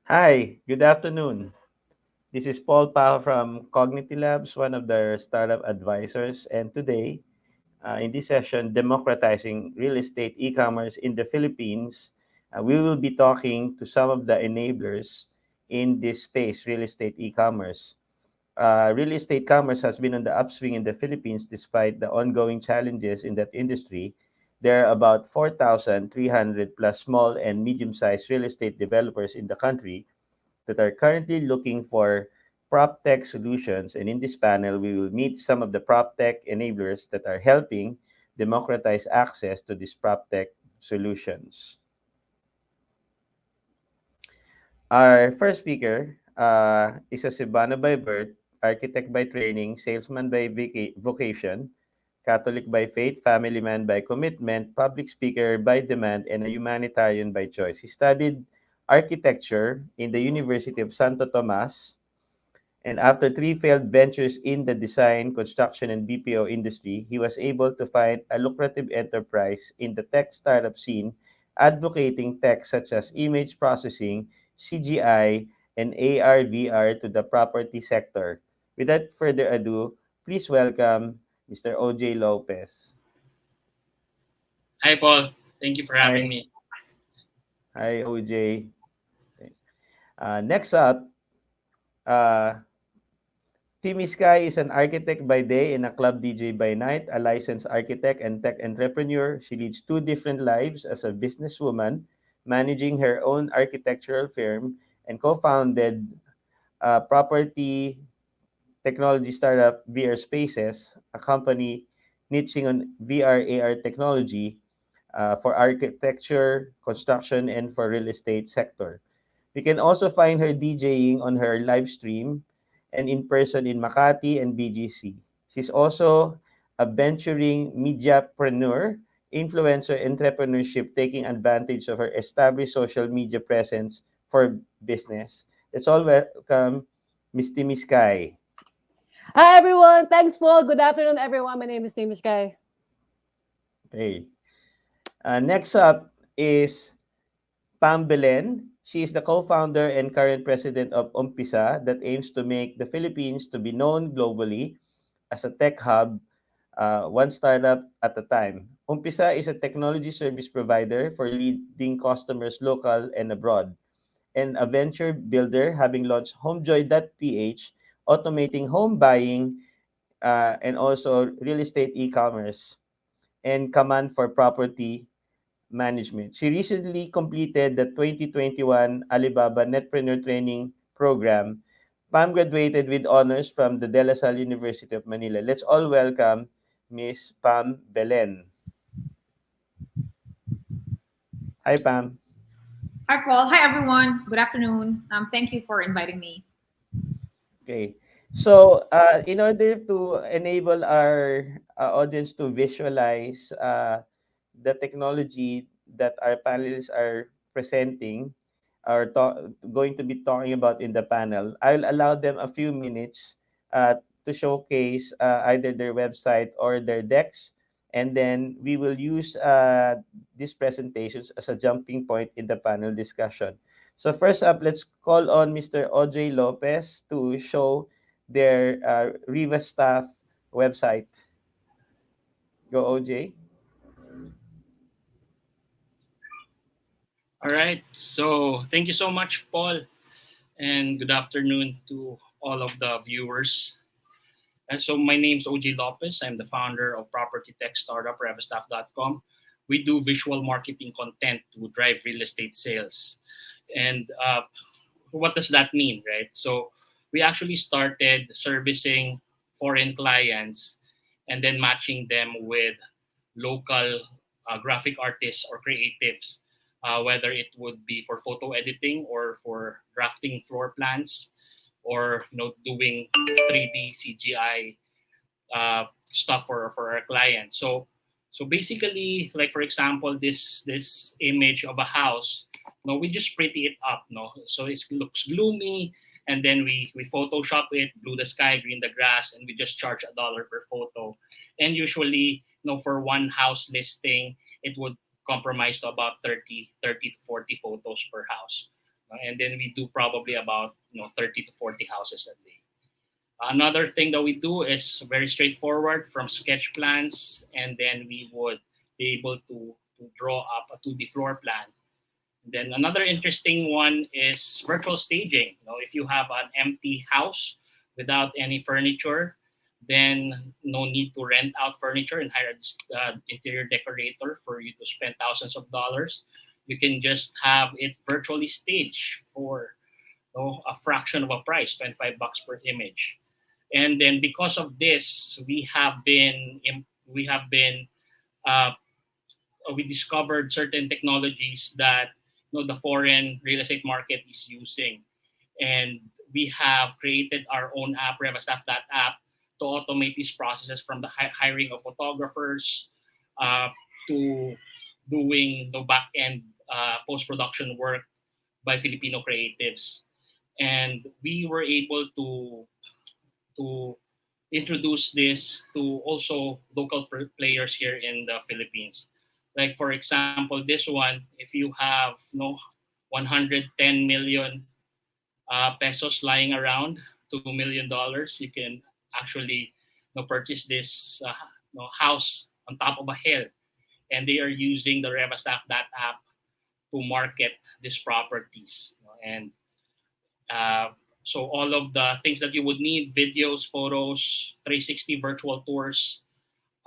Hi, good afternoon. This is Paul Pao from Cognity Labs, one of their startup advisors. And today, in this session, Democratizing Real Estate E-Commerce in the Philippines, we will be talking to some of the enablers in this space, real estate e-commerce. Real estate commerce has been on the upswing in the Philippines despite the ongoing challenges in that industry. There are about 4,300 plus small and medium-sized real estate developers in the country that are currently looking for prop tech solutions. And in this panel, we will meet some of the prop tech enablers that are helping democratize access to these prop tech solutions. Our first speaker is a Cebuano by birth, architect by training, salesman by vocation, Catholic by faith, family man by commitment, public speaker by demand, and a humanitarian by choice. He studied architecture in the University of Santo Tomas, and after three failed ventures in the design, construction, and BPO industry, he was able to find a lucrative enterprise in the tech startup scene, advocating tech such as image processing, CGI, and AR/VR to the property sector. Without further ado, please welcome Mr. OJ Lopez. Hi, Paul. Thank you for having Hi, me. hi OJ. Next up, uh, Timmy Sky is an architect by day and a club DJ by night, a licensed architect and tech entrepreneur. She leads two different lives as a businesswoman, managing her own architectural firm, and co-founded property technology startup VR Spaces, a company niching on VR AR technology for architecture, construction, and for real estate sector. You can also find her DJing on her live stream and in person in Makati and BGC. She's also a venturing mediapreneur, influencer entrepreneurship, taking advantage of her established social media presence for business. Let's all welcome Miss Timmy Sky. Hi everyone. Thanks, Paul. Good afternoon, everyone. My name is Kai. Okay. Next up is Pam Belen. She is the co-founder and current president of Umpisa that aims to make the Philippines to be known globally as a tech hub, one startup at a time. Umpisa is a technology service provider for leading customers local and abroad, and a venture builder having launched homejoy.ph, automating home buying and also real estate e-commerce, and Command for Property Management. She recently completed the 2021 Alibaba Netpreneur Training Program. Pam graduated with honors from the De La Salle University of Manila. Let's all welcome Miss Pam Belen. Hi, Pam. Hi, Paul. Hi, everyone. Good afternoon. Thank you for inviting me. Okay. So, in order to enable our audience to visualize the technology that our panelists are presenting, or going to be talking about in the panel, I'll allow them a few minutes to showcase either their website or their decks, and then we will use these presentations as a jumping point in the panel discussion. So first up, let's call on Mr. OJ Lopez to show their Riva staff website. Go, OJ. All right. So, thank you so much, Paul, and good afternoon to all of the viewers. And so, my name's OJ Lopez. I'm the founder of property tech startup revastaff.com. We do visual marketing content to drive real estate sales. And what does that mean, right? So, we actually started servicing foreign clients and then matching them with local graphic artists or creatives, whether it would be for photo editing or for drafting floor plans, or doing 3D CGI stuff for our clients. So basically, like for example, this image of a house, no, we just pretty it up, no. So it looks gloomy, and then we Photoshop it, blue the sky, green the grass, and we just charge $1 per photo. And usually, for one house listing, it would compromise to about 30 to 40 photos per house. and then we do probably about 30 to 40 houses a day. Another thing that we do is very straightforward from sketch plans, and then we would be able to draw up a 2D floor plan. Then another interesting one is virtual staging. If you have an empty house without any furniture, then no need to rent out furniture and hire an interior decorator for you to spend thousands of dollars. You can just have it virtually staged for a fraction of a price, 25 bucks per image. And then because of this, uh, we discovered certain technologies that the foreign real estate market is using, and we have created our own app, Revastaff that app, to automate these processes from the hiring of photographers uh, to doing the back end post production work by Filipino creatives, and we were able to introduce this to also local players here in the Philippines. Like for example, this one, if you have 110 million pesos lying around, $2 million, you can actually purchase this house on top of a hill, and they are using the Revastaff that app to market these properties. And so all of the things that you would need, videos, photos, 360 virtual tours,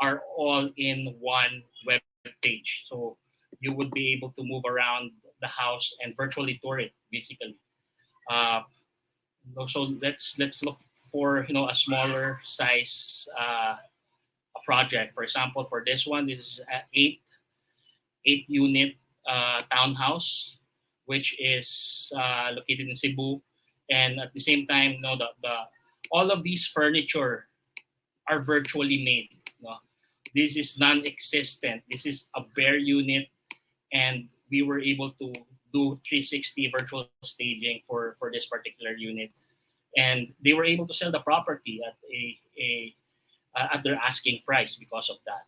are all in one web page. So you would be able to move around the house and virtually tour it, basically. Uh, so let's look for a smaller size a project. For example, for this one, this is an eight unit townhouse, which is located in Cebu, and at the same time, the all of these furniture are virtually made. This is non-existent. This is a bare unit, and we were able to do 360 virtual staging for this particular unit, and they were able to sell the property at at their asking price because of that.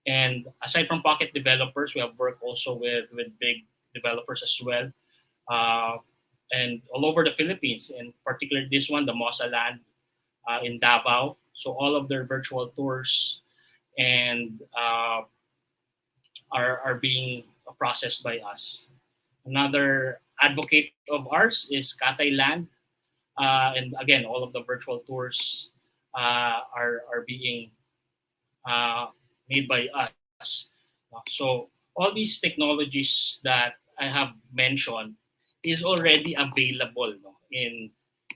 And aside from pocket developers, we have worked also with big developers as well, uh, and all over the Philippines. In particular, this one, the Mosa Land in Davao. So all of their virtual tours and are being processed by us. Another advocate of ours is Cathay Land, and again, all of the virtual tours are being uh, made by us. So all these technologies that I have mentioned is already available in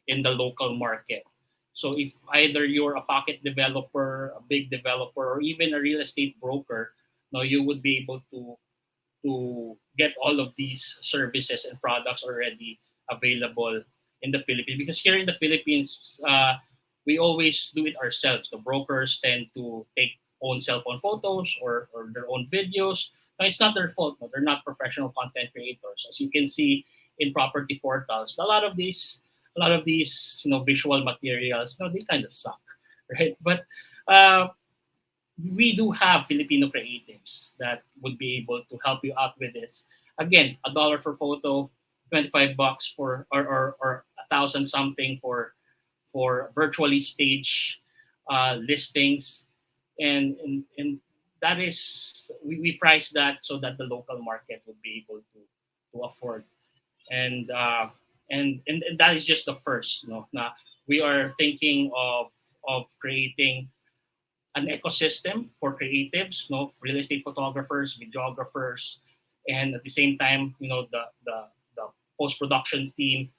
the local market. So if either you're a pocket developer, a big developer, or even a real estate broker, you would be able to get all of these services and products already available in the Philippines. Because here in the Philippines, we always do it ourselves. The brokers tend to take own cell phone photos or their own videos. Now, it's not their fault. No? They're not professional content creators. As you can see in property portals, a lot of these visual materials, they kind of suck, right? But we do have Filipino creatives that would be able to help you out with this. Again, $1 for photo, 25 bucks for or 1,000 something for virtually staged listings, and that is we price that so that the local market would be able to afford, and and that is just the first. Now we are thinking of creating an ecosystem for creatives, real estate photographers, videographers, and at the same time, the post production team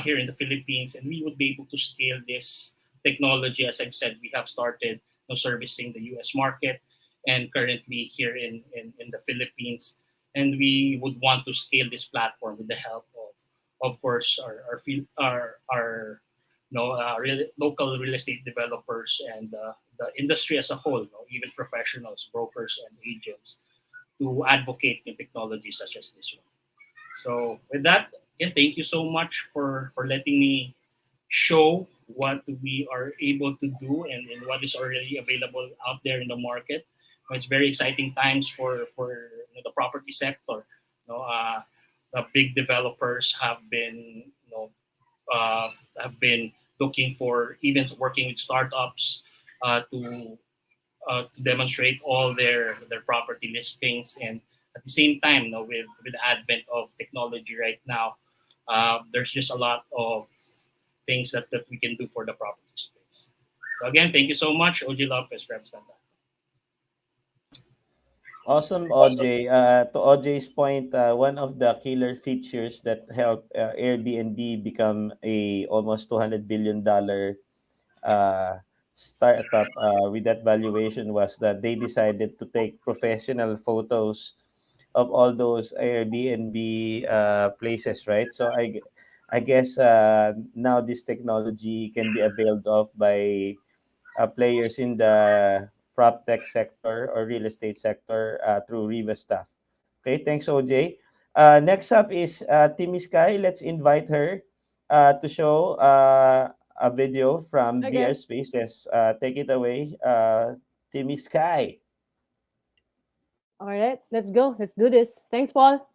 here in the Philippines, and we would be able to scale this technology. As I've said, we have started servicing the U.S. market, and currently here in the Philippines, and we would want to scale this platform with the help of course, our local real estate developers and the industry as a whole, even professionals, brokers, and agents, to advocate in technology such as this one. So with that, again, thank you so much for letting me show what we are able to do and what is already available out there in the market. It's very exciting times for the property sector. the big developers uh, have been looking for even working with startups to demonstrate all their property listings. And at the same time, with the advent of technology right now, there's just a lot of things that we can do for the property space. So again, thank you so much, OG Lopez, representative. Awesome, OJ. To OJ's point, one of the killer features that helped Airbnb become a almost $200 billion startup with that valuation was that they decided to take professional photos of all those Airbnb places, right? So I guess now this technology can be availed of by players in the prop tech sector or real estate sector through Riva staff. Okay, thanks, OJ. Next up is Timmy Sky. Let's invite her to show a video from VR Okay. Spaces. Take it away, Timmy Sky. All right. Let's go. Let's do this. Thanks, Paul.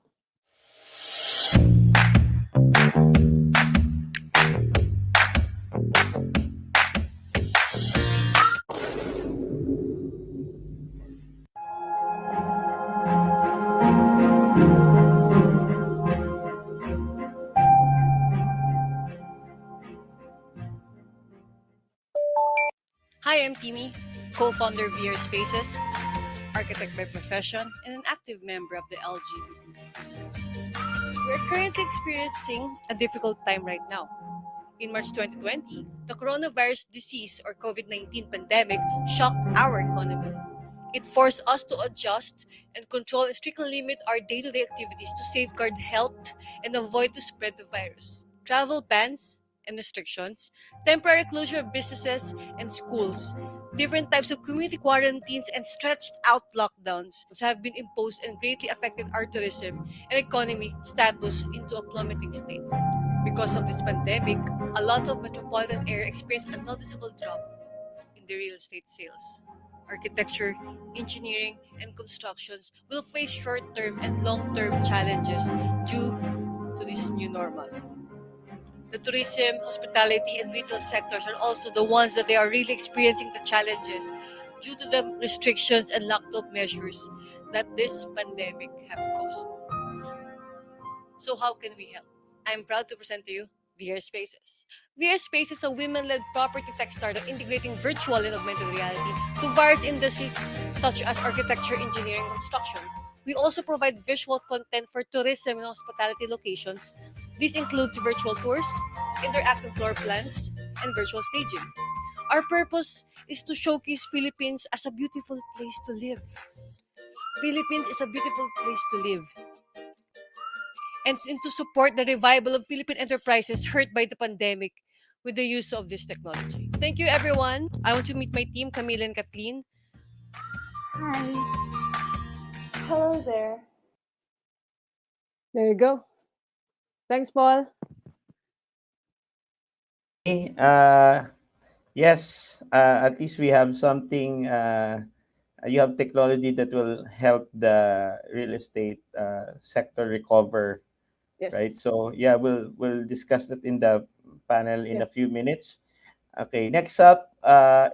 Hi, I'm Timmy, co-founder of VR Spaces, architect by profession, and an active member of the LGBT. We're currently experiencing a difficult time right now. In March 2020, the coronavirus disease or COVID-19 pandemic shocked our economy. It forced us to adjust and control and strictly limit our day-to-day activities to safeguard health and avoid to spread the virus. Travel bans and restrictions, temporary closure of businesses and schools, different types of community quarantines, and stretched out lockdowns have been imposed and greatly affected our tourism and economy status into a plummeting state. Because of this pandemic, a lot of metropolitan area experienced a noticeable drop in the real estate sales. Architecture, engineering, and constructions will face short-term and long-term challenges due to this new normal. The tourism, hospitality, and retail sectors are also the ones that they are really experiencing the challenges due to the restrictions and lockdown measures that this pandemic have caused. So how can we help? I'm proud to present to you VR Spaces. VR Spaces is a women-led property tech startup integrating virtual and augmented reality to various industries such as architecture, engineering, and construction. We also provide visual content for tourism and hospitality locations. These include virtual tours, interactive floor plans, and virtual staging. Our purpose is to showcase Philippines as a beautiful place to live. Philippines is a beautiful place to live and to support the revival of Philippine enterprises hurt by the pandemic with the use of this technology. Thank you, everyone. I want to meet my team, Camille and Kathleen. Hi. Hello there. There you go. Thanks, Paul. Okay, yes, at least we have something. You have technology that will help the real estate sector recover, right? Yes. So yeah, we'll discuss that in the panel in a Yes. few minutes. Okay, next up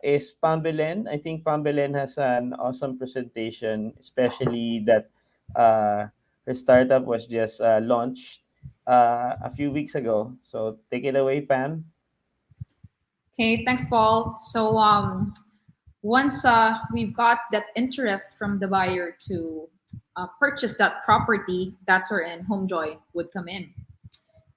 is Pambelen. I think Pambelen has an awesome presentation, especially that her startup was just launched a few weeks ago. So take it away, Pam. Okay, thanks, Paul. So once we've got that interest from the buyer to purchase that property, that's where in HomeJoy would come in.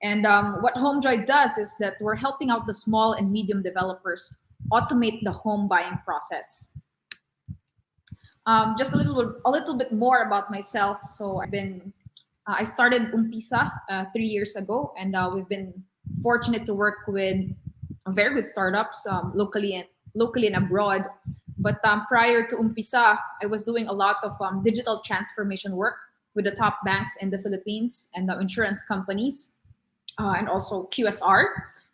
And what HomeJoy does is that we're helping out the small and medium developers automate the home buying process. Just a little bit more about myself. So I started Umpisa 3 years ago, and we've been fortunate to work with very good startups locally and abroad. But prior to Umpisa, I was doing a lot of digital transformation work with the top banks in the Philippines and the insurance companies, and also QSR.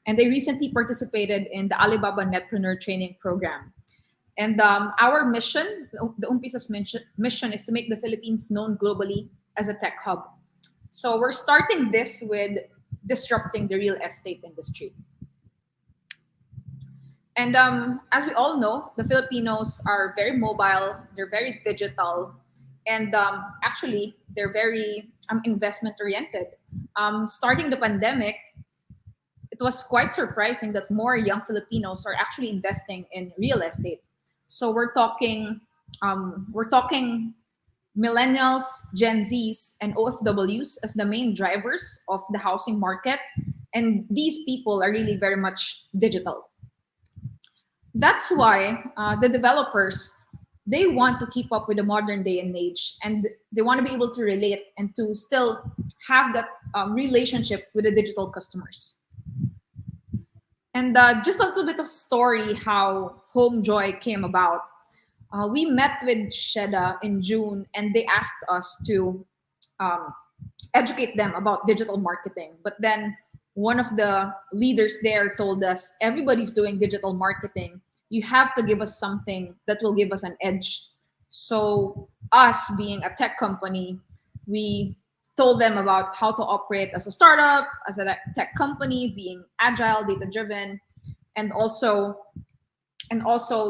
And they recently participated in the Alibaba Netpreneur Training Program. And our mission, the Umpisa's mission, is to make the Philippines known globally as a tech hub. So we're starting this with disrupting the real estate industry. And as we all know, the Filipinos are very mobile, they're very digital, and actually, they're very investment oriented. Starting the pandemic, it was quite surprising that more young Filipinos are actually investing in real estate. So we're talking millennials, Gen Zs, and OFWs as the main drivers of the housing market, and these people are really very much digital. That's why the developers, they want to keep up with the modern day and age, and they want to be able to relate and to still have that relationship with the digital customers. And just a little bit of story how Homejoy came about. We met with Sheda in June, and they asked us to um, educate them about digital marketing. But then one of the leaders there told us, everybody's doing digital marketing. You have to give us something that will give us an edge. So us being a tech company, we told them about how to operate as a startup, as a tech company, being agile, data driven, and also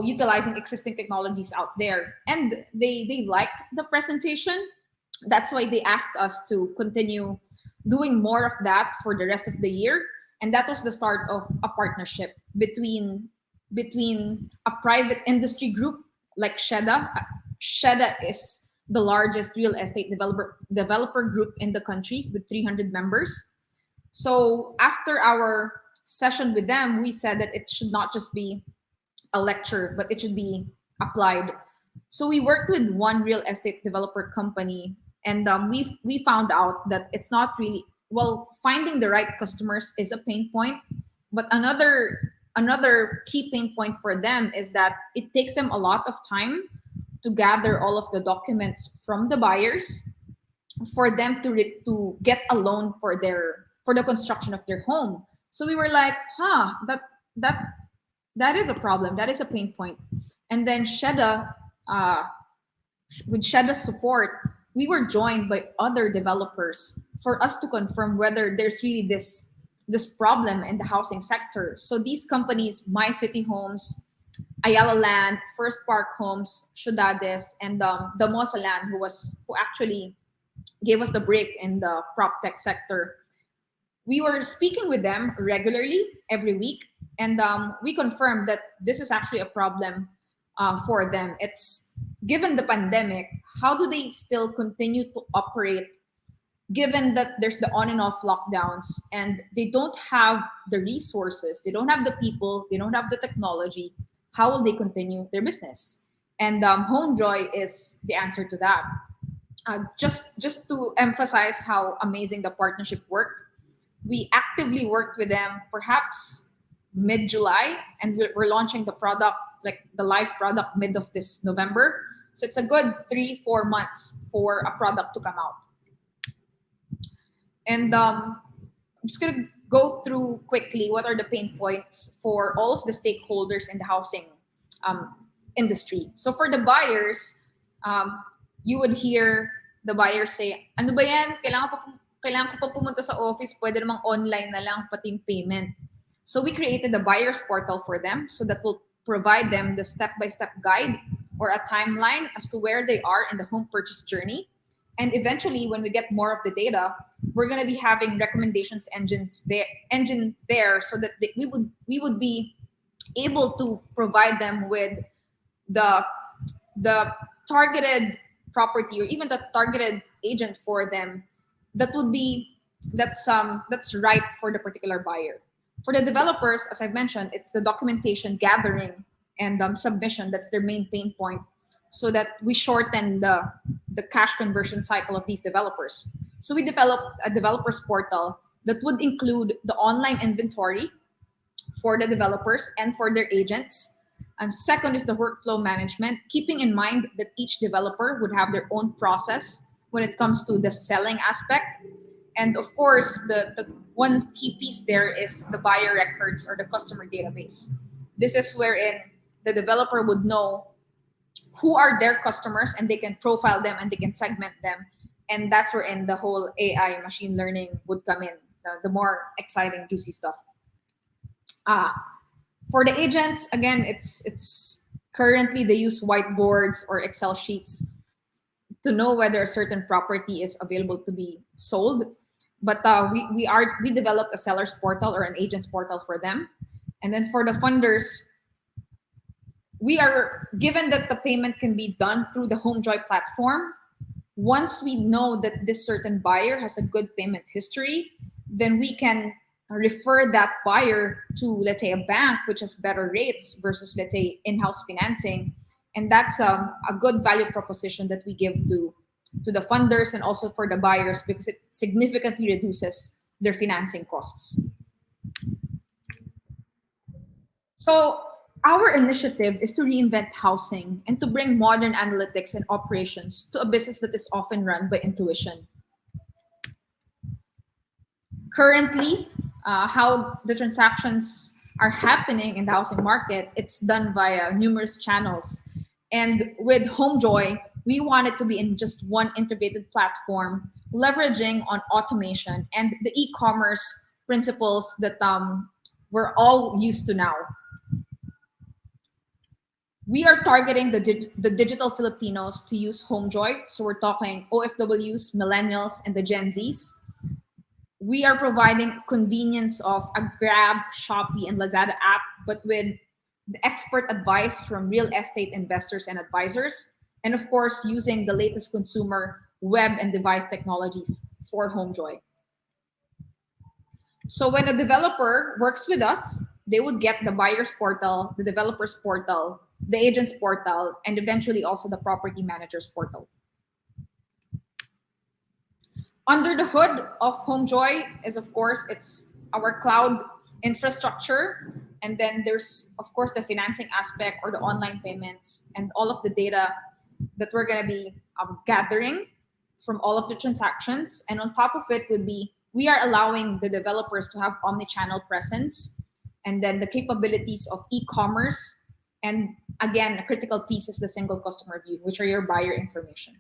utilizing existing technologies out there. And they liked the presentation. That's why they asked us to continue doing more of that for the rest of the year. And that was the start of a partnership between a private industry group like Sheda. Sheda is the largest real estate developer group in the country with 300 members. So after our session with them, we said that it should not just be a lecture, but it should be applied. So we worked with one real estate developer company, and we found out that it's not really well, finding the right customers is a pain point, but another key pain point for them is that it takes them a lot of time to gather all of the documents from the buyers for them to get a loan for the construction of their home. So we were like, that is a problem. That is a pain point. And then Sheda, with Sheda's support, we were joined by other developers for us to confirm whether there's really this problem in the housing sector. So these companies, My City Homes, Ayala Land, First Park Homes, Ciudades, and Damosa Land, who actually gave us the break in the prop tech sector. We were speaking with them regularly every week, and we confirmed that this is actually a problem for them. It's given the pandemic, how do they still continue to operate given that there's the on and off lockdowns and they don't have the resources, they don't have the people, they don't have the technology? How will they continue their business? And Homejoy is the answer to that. Just to emphasize how amazing the partnership worked, we actively worked with them perhaps mid-July, and we're launching the product, like the live product, mid of this November. So it's a good 3-4 months for a product to come out. And I'm just going to go through quickly what are the pain points for all of the stakeholders in the housing industry. So for the buyers, you would hear the buyers say, ano ba yan? Kailangan ko pa pumunta sa office, pwede namang online na lang pati yung payment. So we created a buyer's portal for them so that will provide them the step-by-step guide or a timeline as to where they are in the home purchase journey. And eventually, when we get more of the data, we're going to be having recommendations engine there so that we would be able to provide them with the targeted property or even the targeted agent for them that's right for the particular buyer. For the developers, as I've mentioned, it's the documentation gathering and submission that's their main pain point, so that we shorten the cash conversion cycle of these developers. So we developed a developers portal that would include the online inventory for the developers and for their agents. Second is the workflow management, keeping in mind that each developer would have their own process when it comes to the selling aspect. And of course, the one key piece there is the buyer records or the customer database. This is wherein the developer would know who are their customers and they can profile them and they can segment them And that's where in the whole AI machine learning would come in, the more exciting, juicy stuff. For the agents, again, it's currently they use whiteboards or Excel sheets to know whether a certain property is available to be sold. But we developed a seller's portal or an agent's portal for them. And then for the funders, we are given that the payment can be done through the HomeJoy platform. Once we know that this certain buyer has a good payment history, then we can refer that buyer to, let's say, a bank which has better rates versus, let's say, in-house financing. And that's a good value proposition that we give to the funders and also for the buyers, because it significantly reduces their financing costs. So our initiative is to reinvent housing and to bring modern analytics and operations to a business that is often run by intuition. Currently, how the transactions are happening in the housing market, it's done via numerous channels. And with HomeJoy, we want it to be in just one integrated platform, leveraging on automation and the e-commerce principles that we're all used to now. We are targeting the digital Filipinos to use HomeJoy. So we're talking OFWs, millennials, and the Gen Zs. We are providing convenience of a Grab, Shopee, and Lazada app, but with the expert advice from real estate investors and advisors. And of course, using the latest consumer web and device technologies for HomeJoy. So when a developer works with us, they would get the buyer's portal, the developer's portal, the agent's portal, and eventually also the property manager's portal. Under the hood of HomeJoy is, of course, it's our cloud infrastructure. And then there's, of course, the financing aspect or the online payments and all of the data that we're going to be gathering from all of the transactions. And on top of it would be, we are allowing the developers to have omni-channel presence, and then the capabilities of e-commerce. And again, a critical piece is the single customer view, which are your buyer information.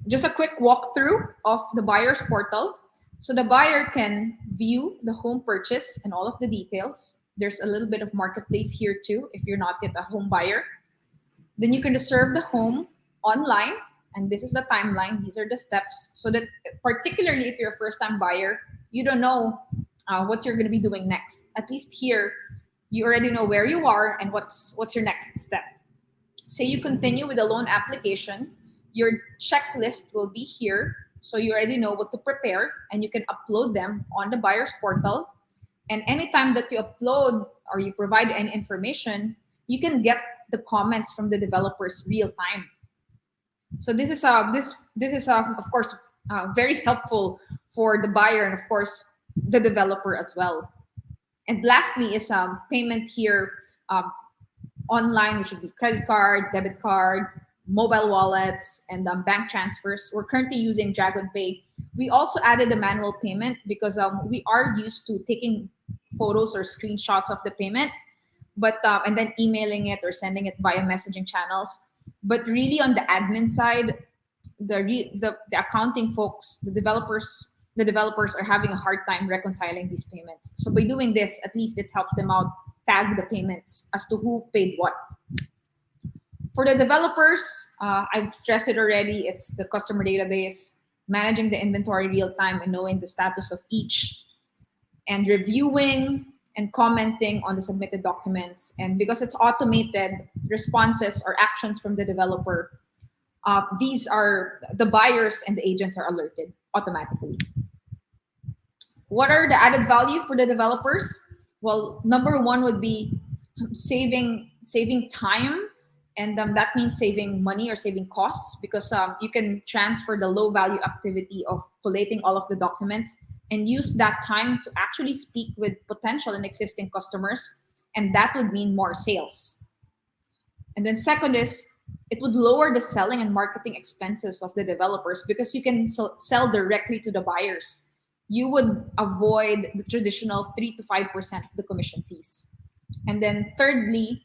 Just a quick walkthrough of the buyer's portal. So the buyer can view the home purchase and all of the details. There's a little bit of marketplace here too, if you're not yet a home buyer. Then you can reserve the home online, and this is the timeline. These are the steps, so that particularly if you're a first-time buyer, you don't know what you're going to be doing next. At least here, you already know where you are and what's your next step. Say you continue with a loan application, your checklist will be here, so you already know what to prepare, and you can upload them on the buyer's portal. And anytime that you upload or you provide any information, you can get the comments from the developers real time. So this is of course very helpful for the buyer and of course the developer as well. And lastly is payment here online, which would be credit card, debit card, mobile wallets, and bank transfers. We're currently using DragonPay. We also added the manual payment because we are used to taking photos or screenshots of the payment, but and then emailing it or sending it via messaging channels. But really on the admin side, the accounting folks, the developers are having a hard time reconciling these payments. So by doing this, at least it helps them out tag the payments as to who paid what. For the developers, I've stressed it already, it's the customer database, managing the inventory real time and knowing the status of each, and reviewing and commenting on the submitted documents. And because it's automated, responses or actions from the developer, these are the buyers and the agents are alerted automatically. What are the added value for the developers? Well, number one would be saving time, and that means saving money or saving costs, because you can transfer the low value activity of collating all of the documents and use that time to actually speak with potential and existing customers, and that would mean more sales. And then second is, it would lower the selling and marketing expenses of the developers because you can sell directly to the buyers. You would avoid the traditional 3 to 5% of the commission fees. And then thirdly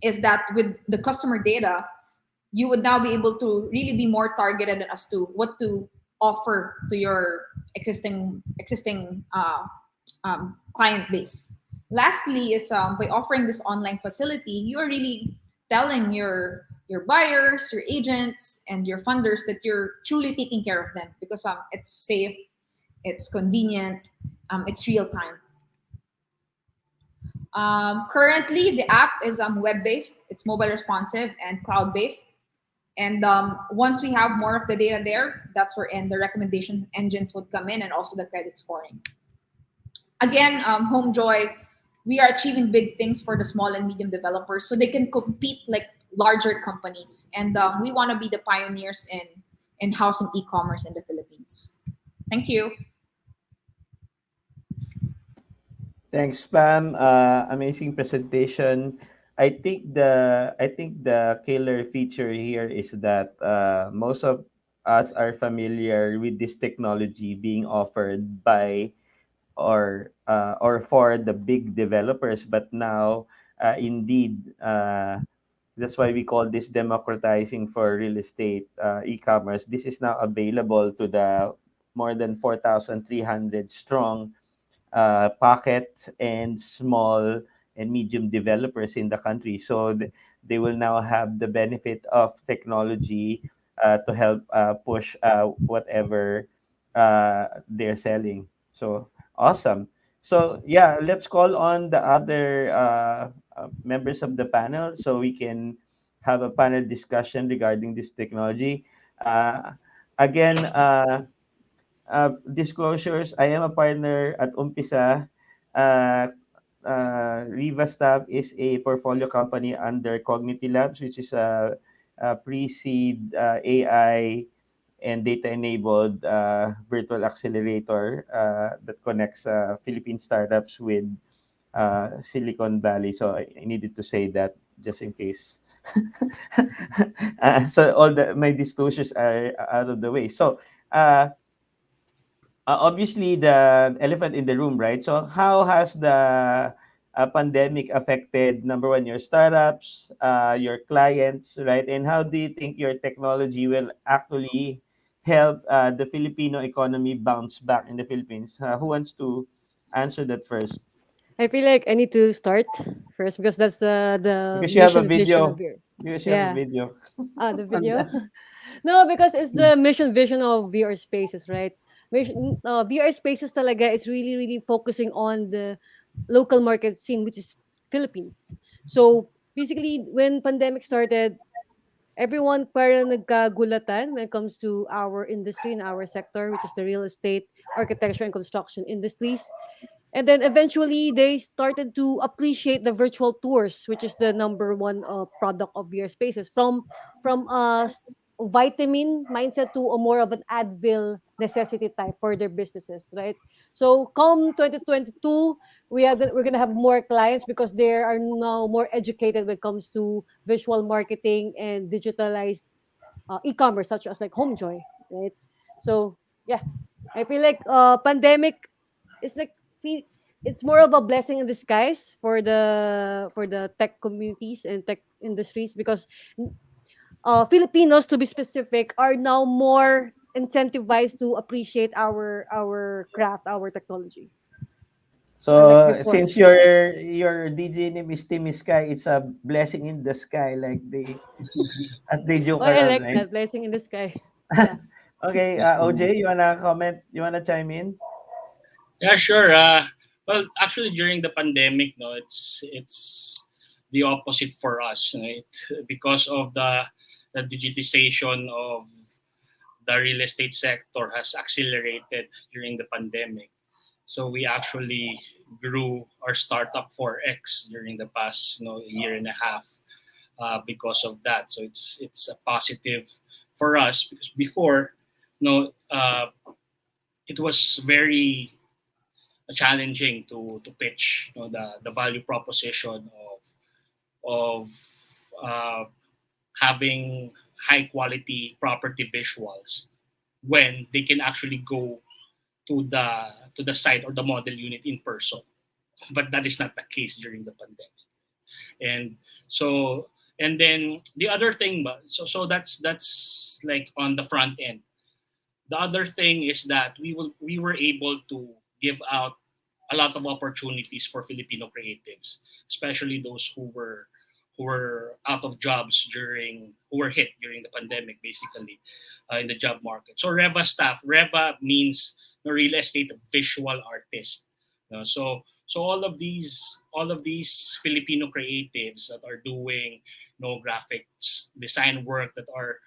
is that with the customer data, you would now be able to really be more targeted as to what to offer to your existing client base. Lastly, is by offering this online facility, you are really telling your buyers, your agents, and your funders that you're truly taking care of them because it's safe, it's convenient, it's real time. Currently, the app is web-based, it's mobile responsive and cloud-based. And once we have more of the data there, that's where in the recommendation engines would come in and also the credit scoring. Again, Homejoy, we are achieving big things for the small and medium developers so they can compete like larger companies. And we want to be the pioneers in housing e-commerce in the Philippines. Thank you. Thanks, Pam. Amazing presentation. I think the killer feature here is that most of us are familiar with this technology being offered by or for the big developers, but now indeed that's why we call this democratizing for real estate e-commerce. This is now available to the more than 4,300 strong pocket and small and medium developers in the country. So they will now have the benefit of technology to help push whatever they're selling. So awesome. So yeah, let's call on the other members of the panel so we can have a panel discussion regarding this technology. Uh, again, disclosures, I am a partner at Umpisa. Uh, Riva Staff is a portfolio company under Cognity Labs, which is a pre-seed AI and data-enabled virtual accelerator that connects Philippine startups with Silicon Valley. So I needed to say that just in case. So all my disclosures are out of the way. So obviously the elephant in the room, right? So how has the pandemic affected, number one, your startups, your clients, right? And how do you think your technology will actually help the Filipino economy bounce back in the Philippines? Who wants to answer that first? I feel like I need to start first because that's the Because you have a mission vision of video. your Because you have a yeah. video. The On video. that. No, because it's the mission vision of VR Spaces, right? VR Spaces talaga is really, really focusing on the local market scene, which is Philippines. So basically, when pandemic started, everyone parang nagkagulatan when it comes to our industry and our sector, which is the real estate, architecture, and construction industries. And then eventually they started to appreciate the virtual tours, which is the number one product of VR Spaces. From vitamin mindset to a more of an Advil necessity type for their businesses, right? So come 2022, we're gonna have more clients because they are now more educated when it comes to visual marketing and digitalized e-commerce, such as like Homejoy, right? So yeah, I feel like pandemic it's like it's more of a blessing in disguise for the tech communities and tech industries because Filipinos, to be specific, are now more incentivized to appreciate our craft, our technology, unlike So before. since your DJ name is Timmy Sky, it's a blessing in the sky, like they joke Oh, I around, like right? that blessing in the sky. Yeah. Okay, Yes, OJ, you wanna comment? You wanna chime in? yeah, sure. Well, actually, during the pandemic, no, it's the opposite for us, right? Because of the digitization of the real estate sector has accelerated during the pandemic. So we actually grew our startup 4x during the past, year and a half because of that. So it's a positive for us because before, it was very challenging to pitch the value proposition of uh, having high quality property visuals when they can actually go to the site or the model unit in person, but that is not the case during the pandemic. And so And then the other thing, so that's like on the front end. The other thing is that we were able to give out a lot of opportunities for Filipino creatives, especially those who were out of jobs who were hit during the pandemic, basically, in the job market. So Reva staff, Reva means the real estate visual artist. So all of these Filipino creatives that are doing graphics design work, that are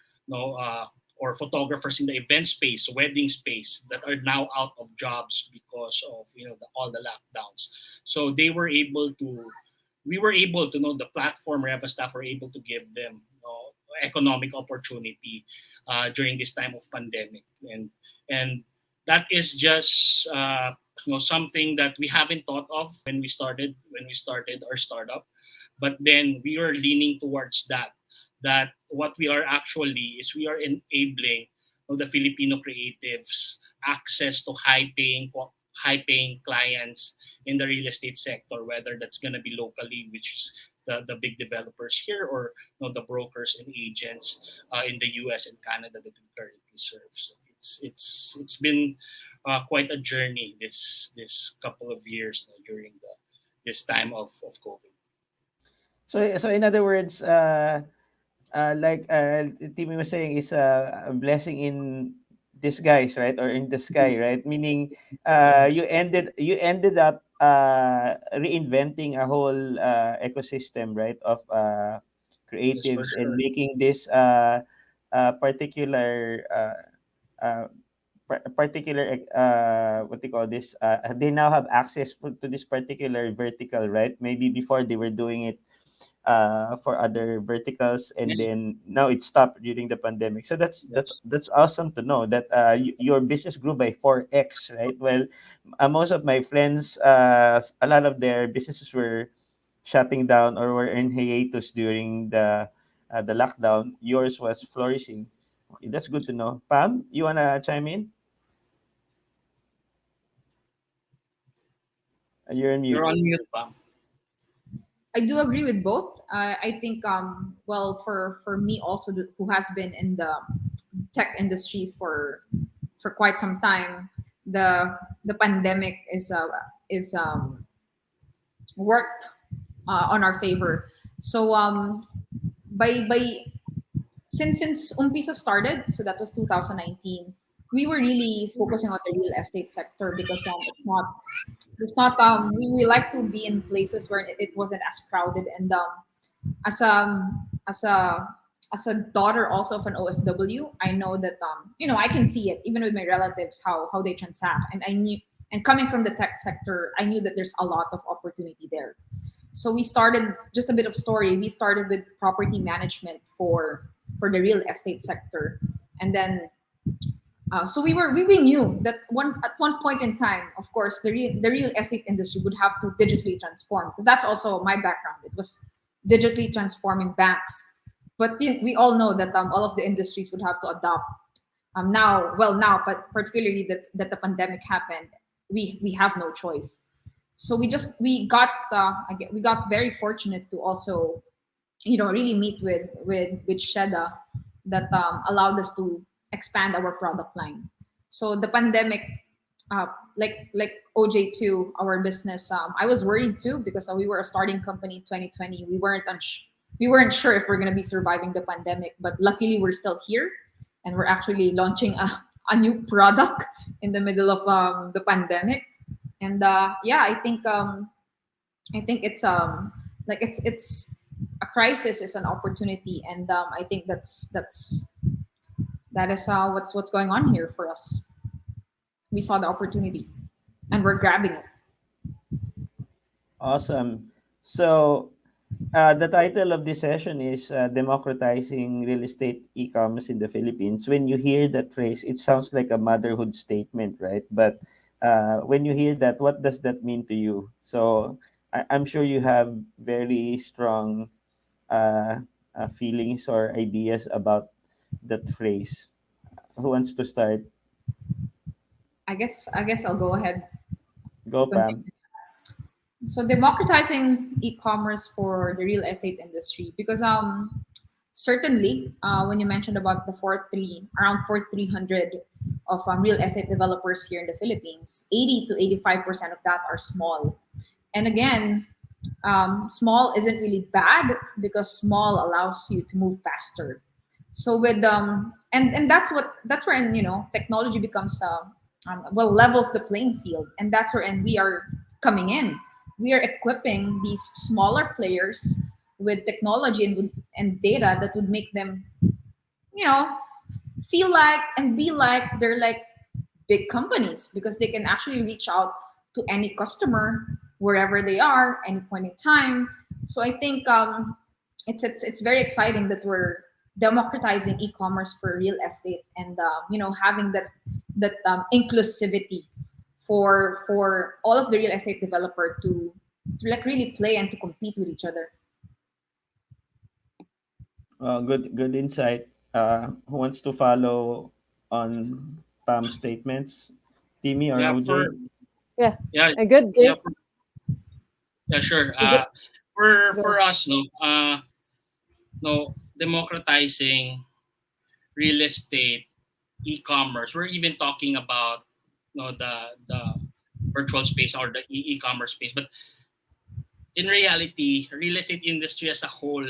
or photographers in the event space, wedding space, that are now out of jobs because of all the lockdowns. So we were able to know the platform Reva staff were able to give them economic opportunity during this time of pandemic, and that is just something that we haven't thought of when we started our startup, but then we are leaning towards that what we are actually is we are enabling the Filipino creatives access to high paying clients in the real estate sector, whether that's going to be locally, which is the big developers here, or the brokers and agents in the US and Canada that we currently serve. So it's been quite a journey this couple of years during this time of COVID. So in other words, like Timmy was saying, is a blessing in disguise, right? Or in the sky, right? Meaning, you ended up reinventing a whole ecosystem, right? Of Yes, for creatives, and sure. making this particular particular what do you call this? They now have access to this particular vertical, right? Maybe before they were doing it for other verticals, and Yeah. then now it stopped during the pandemic. So that's that's Yes. that's awesome to know that your business grew by 4x, right? Well, most of my friends, a lot of their businesses were shutting down or were in hiatus during the lockdown. Yours was flourishing. Okay, that's good to know. Pam, you wanna chime in? You're on You're mute. on mute, Pam. I do agree with both. I think, well, for me also, who has been in the tech industry for quite some time, the pandemic is worked on our favor. So by since Umpisa started, so that was 2019, we were really focusing on the real estate sector because it's not we like to be in places where it wasn't as crowded, and as a as a as a daughter also of an OFW, I know that I can see it even with my relatives, how they transact, and I knew, and coming from the tech sector, I knew that there's a lot of opportunity there. So we started, just a bit of story, we started with property management for the real estate sector, and then so we knew that at one point in time, of course, the real estate industry would have to digitally transform, because that's also my background. It was digitally transforming banks, but we all know that all of the industries would have to adopt now, but particularly that the pandemic happened, we have no choice. So we got very fortunate to also really meet with Sheda, that allowed us to expand our product line. So the pandemic, like OJ too, our business, I was worried too, because we were a starting company in 2020. We weren't sure if we're gonna be surviving the pandemic, but luckily we're still here, and we're actually launching a new product in the middle of the pandemic. And yeah, I think it's like it's a crisis is an opportunity, and I think that is what's going on here for us. We saw the opportunity, and we're grabbing it. Awesome. So, the title of this session is Democratizing Real Estate E-commerce in the Philippines. When you hear that phrase, it sounds like a motherhood statement, right? But when you hear that, what does that mean to you? So, I'm sure you have very strong uh, feelings or ideas about that phrase. Who wants to start? I guess I'll go ahead to Go, continue. Pam. So democratizing e-commerce for the real estate industry, because certainly when you mentioned about the around 4,300 of real estate developers here in the Philippines, 80 to 85% of that are small. And again, small isn't really bad because small allows you to move faster. So with and that's where technology becomes levels the playing field, and that's where we are coming in. We are equipping these smaller players with technology and data that would make them you know feel like and be like they're like big companies, because they can actually reach out to any customer wherever they are, any point in time. So I think it's very exciting that we're democratizing e-commerce for real estate, and having that inclusivity for all of the real estate developer to like really play and to compete with each other. Good insight. Who wants to follow on Pam's statements? Timmy or Yeah, OJ? Yeah. yeah, Good, yeah, Jay. yeah, sure. Good. For Go. us, no, democratizing real estate, e-commerce. We're even talking about the virtual space or the e-commerce space, but in reality, real estate industry as a whole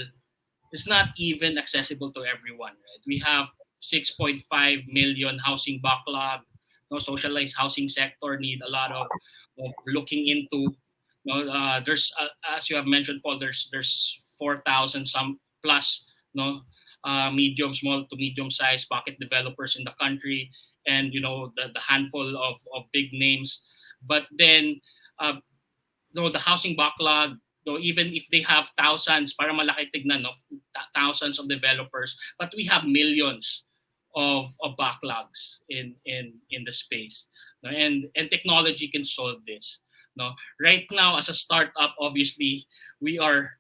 is not even accessible to everyone. Right? We have 6.5 million housing backlog. No, socialized housing sector need a lot of looking into. There's as you have mentioned, Paul. There's 4,000 some plus medium, small to medium sized pocket developers in the country, and the handful of big names. But then uh, the housing backlog, though, even if they have thousands, para malaki tignan, no? Thousands of developers, but we have millions of backlogs in the space. No? And technology can solve this. No, right now as a startup, obviously we are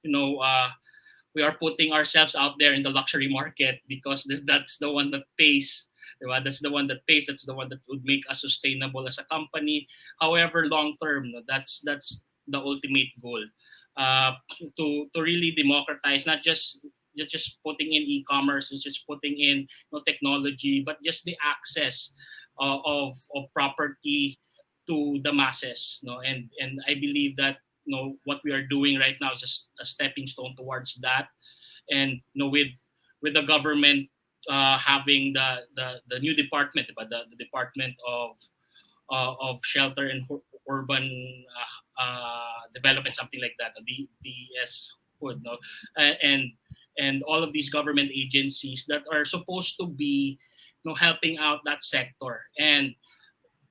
putting ourselves out there in the luxury market because that's the one that pays. Diba? That's the one that pays. That's the one that would make us sustainable as a company. However, long term, no, that's the ultimate goal. To really democratize, not just putting in e-commerce, it's just putting in technology, but just the access of property to the masses. No, and I believe that what we are doing right now is just a stepping stone towards that. And with the government having the new department, but the Department of Shelter and Urban Development, something like that, the DS Hood, no, and all of these government agencies that are supposed to be helping out that sector. And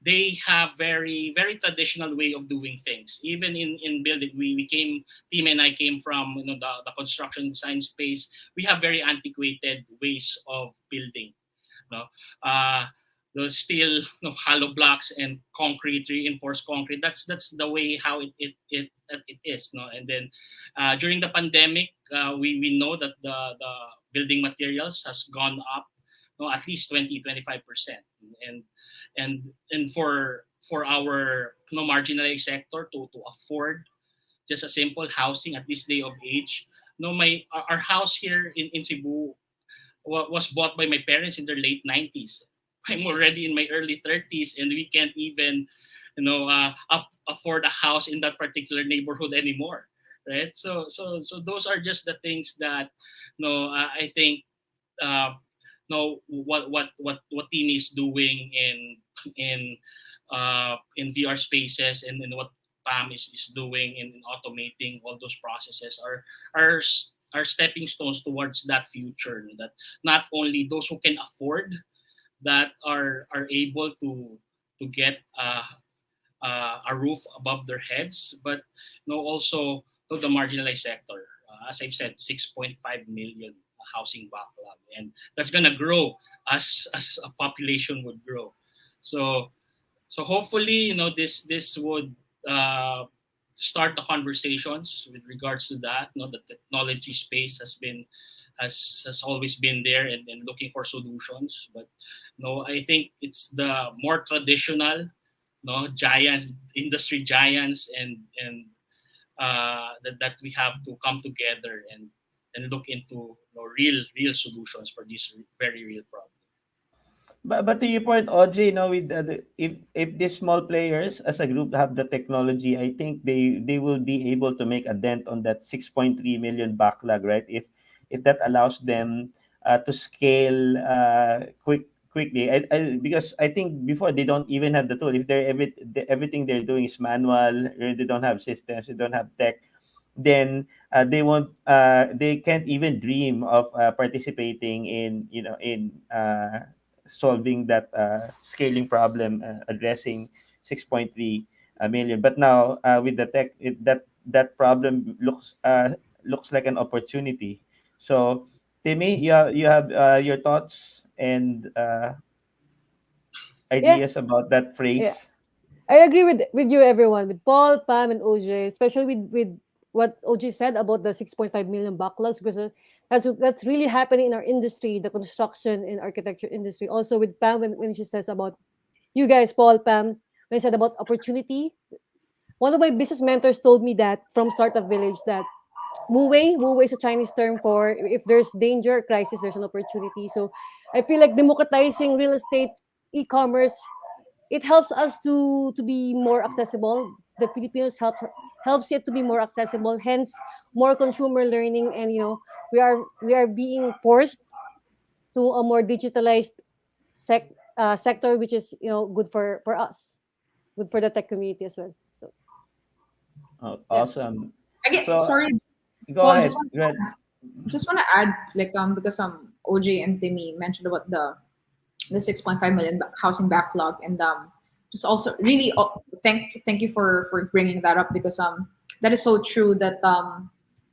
they have very very traditional way of doing things. Even in building, we came, team and I came from the construction design space. We have very antiquated ways of building. No, uh, the steel, hollow blocks and concrete, reinforced concrete. That's the way how it is. No, and then during the pandemic, we know that the building materials has gone up, at least 20-25%. and and for our marginalized sector to afford just a simple housing at this day of age. No, our house here in Cebu was bought by my parents in their late 90s. I'm already in my early 30s, and we can't even afford a house in that particular neighborhood anymore, right? So those are just the things that I think what team is doing in VR spaces, and what PAM is doing in automating all those processes are stepping stones towards that future. That not only those who can afford that are able to get a roof above their heads, but also to the marginalized sector. As I've said, 6.5 million housing backlog, and that's gonna grow as a population would grow. So hopefully, this would start the conversations with regards to that. The technology space has always been there, and looking for solutions. But I think it's the more traditional, giants, industry giants, and that we have to come together and look into real solutions for these very real problems. But to your point, Audrey, with if these small players as a group have the technology, I think they will be able to make a dent on that 6.3 million backlog, right? If that allows them to scale quickly, because I think before they don't even have the tool. If everything they're doing is manual, they don't have systems, they don't have tech, then they can't even dream of participating in solving that scaling problem, addressing 6.3 million. But now with the tech, that problem looks like an opportunity. So Timmy, you have your thoughts and Yeah, ideas about that yeah. phrase? I agree with you, everyone, with Paul, Pam, and OJ, especially with what OJ said about the 6.5 million backlogs, because that's really happening in our industry, the construction and architecture industry. Also with Pam, when she says about you guys, Paul, Pam, when she said about opportunity, one of my business mentors told me that from Startup Village that Wu Wei is a Chinese term for if there's danger, crisis, there's an opportunity. So I feel like democratizing real estate, e-commerce, it helps us to be more accessible. The Filipinos helps it to be more accessible. Hence, more consumer learning, and we are being forced to a more digitalized sector, which is good for us, good for the tech community as well. So Oh, yeah, awesome. Again, So sorry, go Paul. ahead. Go ahead. Just want to add, like, because OJ and Timmy mentioned about the 6.5 million housing backlog, and just also really thank you for bringing that up, because that is so true that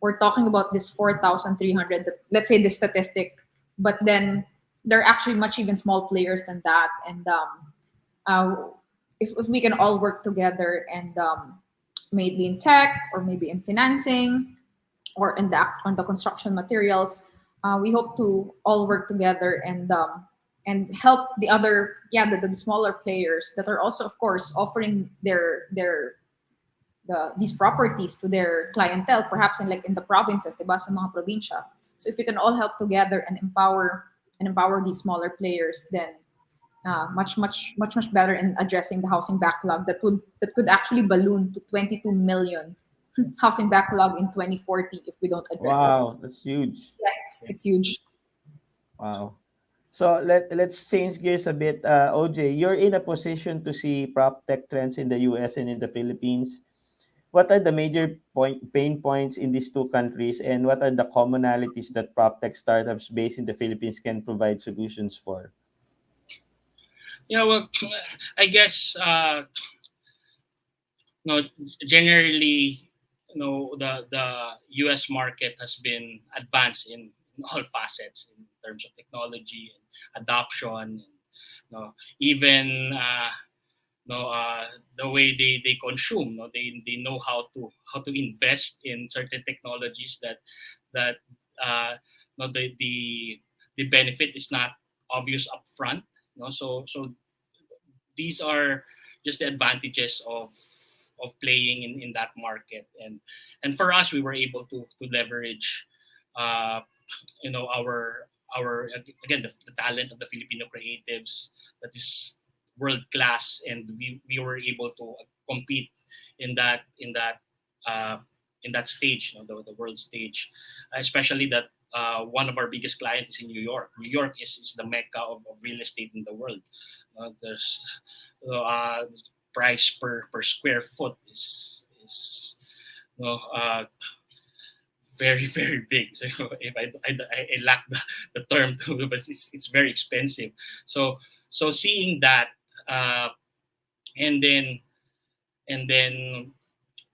we're talking about this 4,300, let's say the statistic, but then there are actually much even small players than that, and uh, if we can all work together, and maybe in tech, or maybe in financing, or in the construction materials, we hope to all work together, and help the other, the smaller players that are also, of course, offering these properties to their clientele, perhaps in the provinces, diba, sa mga probinsya. So if we can all help together and empower these smaller players, then much better in addressing the housing backlog that could actually balloon to 22 million housing backlog in 2040 if we don't address it. Wow, that's huge. Yes, it's huge. Wow. So let's change gears a bit. OJ, you're in a position to see prop tech trends in the US and in the Philippines. What are the major pain points in these two countries, and what are the commonalities that prop tech startups based in the Philippines can provide solutions for? Yeah, well, I guess no, generally, the U.S. market has been advanced in all facets in terms of technology and adoption, and even the way they consume. They know how to invest in certain technologies that the benefit is not obvious upfront. So these are just the advantages of playing in that market, and for us, we were able to leverage uh, our again, the talent of the Filipino creatives that is world class, and we were able to compete in uh, that stage, the world stage, especially that one of our biggest clients is in New York. New York is the mecca of real estate in the world. There's price per square foot is you know, uh, very very big. So if I lack the term to, but it's very expensive. So seeing that, uh, and then and then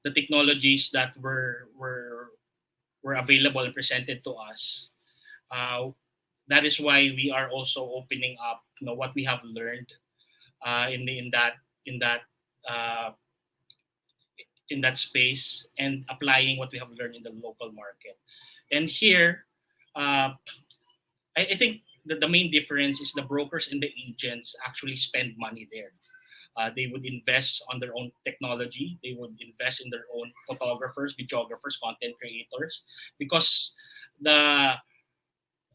the technologies that were available and presented to us. Uh, that is why we are also opening up, what we have learned in that uh, in that space, and applying what we have learned in the local market. And here, uh, I think that the main difference is the brokers and the agents actually spend money there. They would invest on their own technology. They would invest in their own photographers, videographers, content creators, because the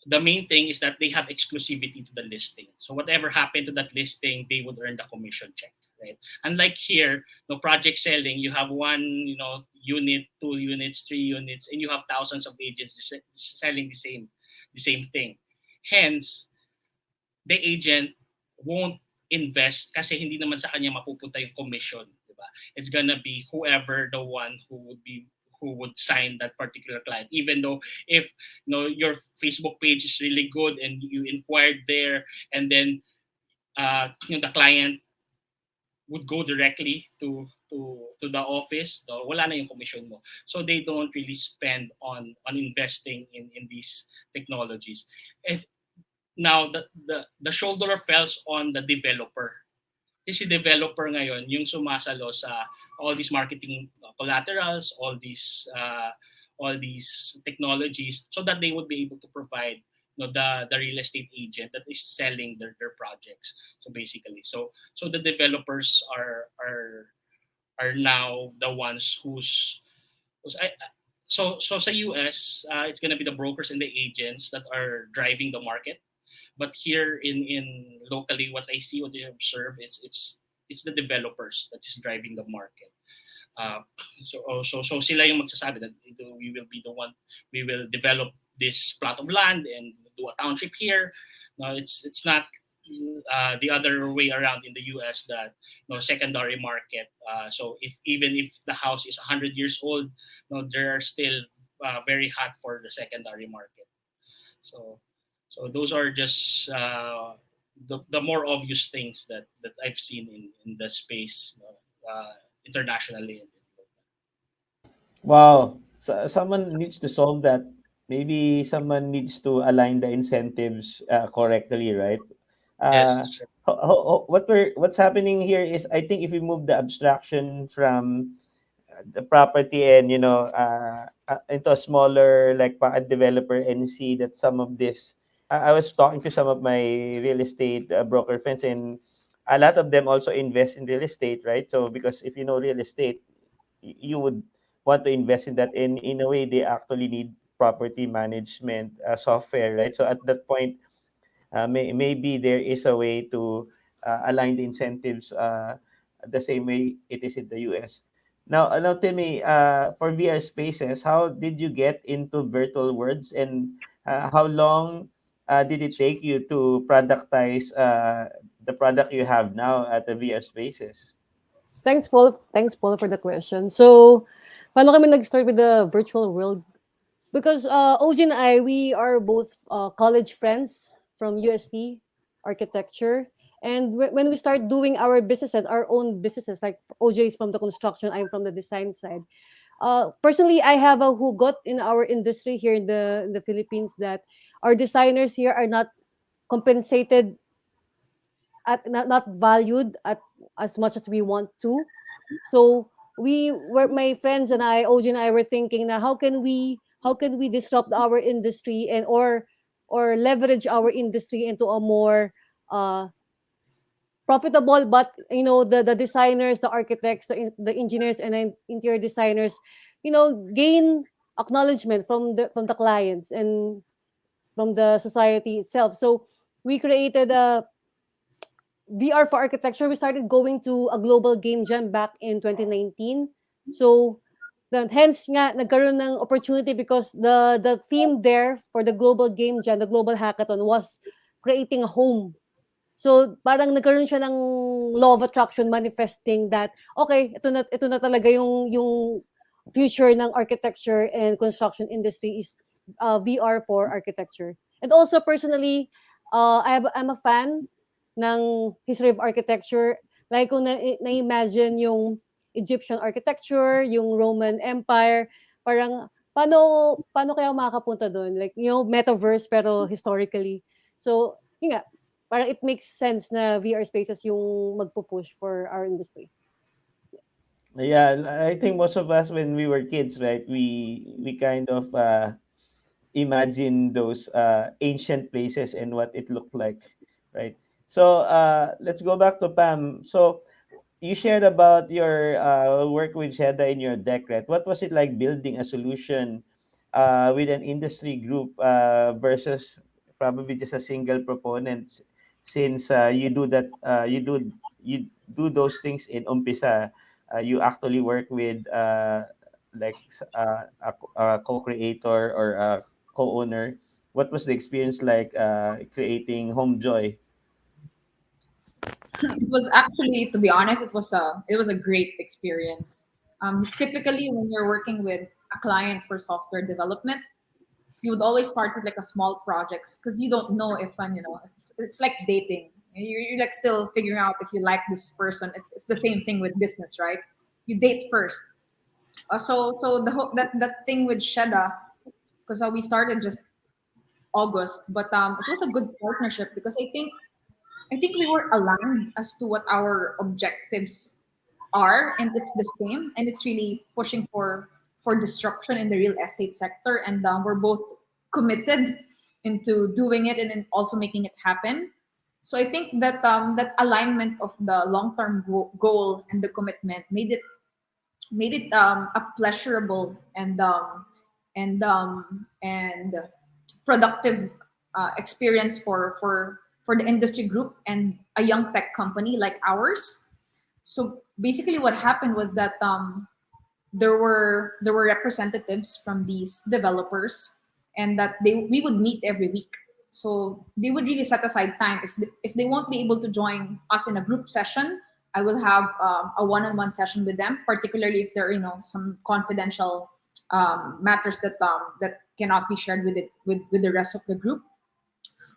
the main thing is that they have exclusivity to the listing. So whatever happened to that listing, they would earn the commission check, right? Unlike here, no project selling, you have one, unit, 2 units, 3 units, and you have thousands of agents selling the same thing. Hence, the agent won't invest kasi hindi naman sa kanya mapupunta yung commission, di ba? It's gonna be whoever the one who would sign that particular client, even though if your Facebook page is really good and you inquired there, and then the client would go directly to the office, wala na yung commission mo. So they don't really spend on investing in these technologies. If now the shoulder falls on the developer. Kasi developer ngayon yung sumasalo sa all these marketing collaterals, all these technologies, so that they would be able to provide the real estate agent that is selling their projects. So basically, so the developers are now the ones who's so sa US, it's gonna be the brokers and the agents that are driving the market. But here in locally, what I see, what I observe, it's the developers that is driving the market. So sila yung magsasabi that we will be the one, we will develop this plot of land and do a township here. No, it's not the other way around in the US, that secondary market. So even if the house is 100 years old, they are still very hot for the secondary market. So those are just the more obvious things that I've seen in the space, internationally. Wow. So, someone needs to solve that. Maybe someone needs to align the incentives correctly, right? Yes, Uh, sure. what's happening here is, I think if we move the abstraction from the property and into a smaller, like a developer, and see that some of this, I was talking to some of my real estate broker friends, and a lot of them also invest in real estate, right? So because if you know real estate, you would want to invest in that, and in a way they actually need property management software, right? So at that point, maybe there is a way to align the incentives the same way it is in the US. Now tell me, for VR spaces, how did you get into virtual worlds, and how long did it take you to productize the product you have now at the VR spaces? Thanks, Paul. Thanks, Paul, for the question. So, paano kami nag-start with the virtual world? Because OG and I, we are both college friends from UST architecture. And when we start doing our businesses, our own businesses, like OJ is from the construction, I'm from the design side. Personally, I have a who got in our industry here in the Philippines, that our designers here are not compensated, at not valued at as much as we want to. So we were, my friends and I, OJ and I, were thinking, now how can we disrupt our industry, and or leverage our industry into a more uh, profitable, but the designers, the architects, the engineers, and then interior designers, gain acknowledgement from the clients and from the society itself. So we created a VR for architecture. We started going to a global game jam back in 2019. So then hence nga nagkaroon ng opportunity, because the theme there for the global game jam, the global hackathon, was creating a home. So parang nagkaroon siya ng law of attraction, manifesting that okay, ito na talaga yung future ng architecture and construction industry is VR for architecture. And also personally, I'm a fan ng history of architecture. Like kung na-imagine yung Egyptian architecture, yung Roman Empire, parang paano kaya makakapunta doon? Like, metaverse pero historically. So, yun nga, parang it makes sense na VR spaces yung magpo-push for our industry. Yeah, I think most of us when we were kids, right, we kind of imagine those ancient places and what it looked like, right? So let's go back to Pam. So you shared about your work with Sheda in your decret. What was it like building a solution with an industry group versus probably just a single proponent? Since you do those things in Umpisa, you actually work with a co-creator or a co-owner. What was the experience like creating Homejoy? It was actually, to be honest, it was a great experience. Typically, when you're working with a client for software development, you would always start with like a small projects because you don't know if it's like dating. You're like still figuring out if you like this person. It's the same thing with business, right? You date first. So that thing with Sheda, because we started just August, but it was a good partnership because I think we were aligned as to what our objectives are, and it's the same, and it's really pushing for disruption in the real estate sector, and we're both committed into doing it and then also making it happen. So I think that that alignment of the long-term goal and the commitment made it a pleasurable and productive experience for the industry group and a young tech company like ours. So basically, what happened was that there were representatives from these developers, and that we would meet every week. So they would really set aside time if they won't be able to join us in a group session. I will have a one-on-one session with them, particularly if there are some confidential matters that cannot be shared with the rest of the group.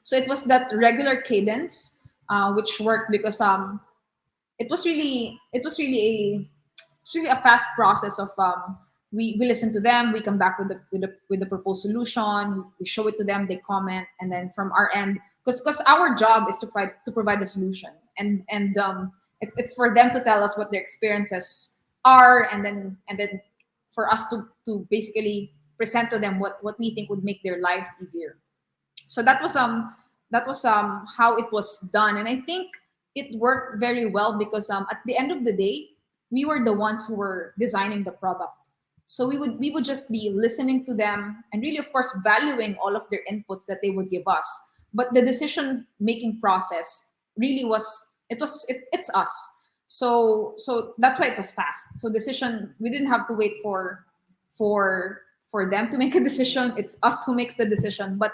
So it was that regular cadence, which worked because it was really a fast process of we listen to them, we come back with the proposed solution, we show it to them, they comment, and then from our end, because our job is to provide a solution, and it's for them to tell us what their experiences are, and then for us to basically present to them what we think would make their lives easier. So that was how it was done, and I think it worked very well because at the end of the day, we were the ones who were designing the product. So we would just be listening to them and really, of course, valuing all of their inputs that they would give us. But the decision making process really it's us. So that's why it was fast. So decision, we didn't have to wait for them to make a decision. It's us who makes the decision, but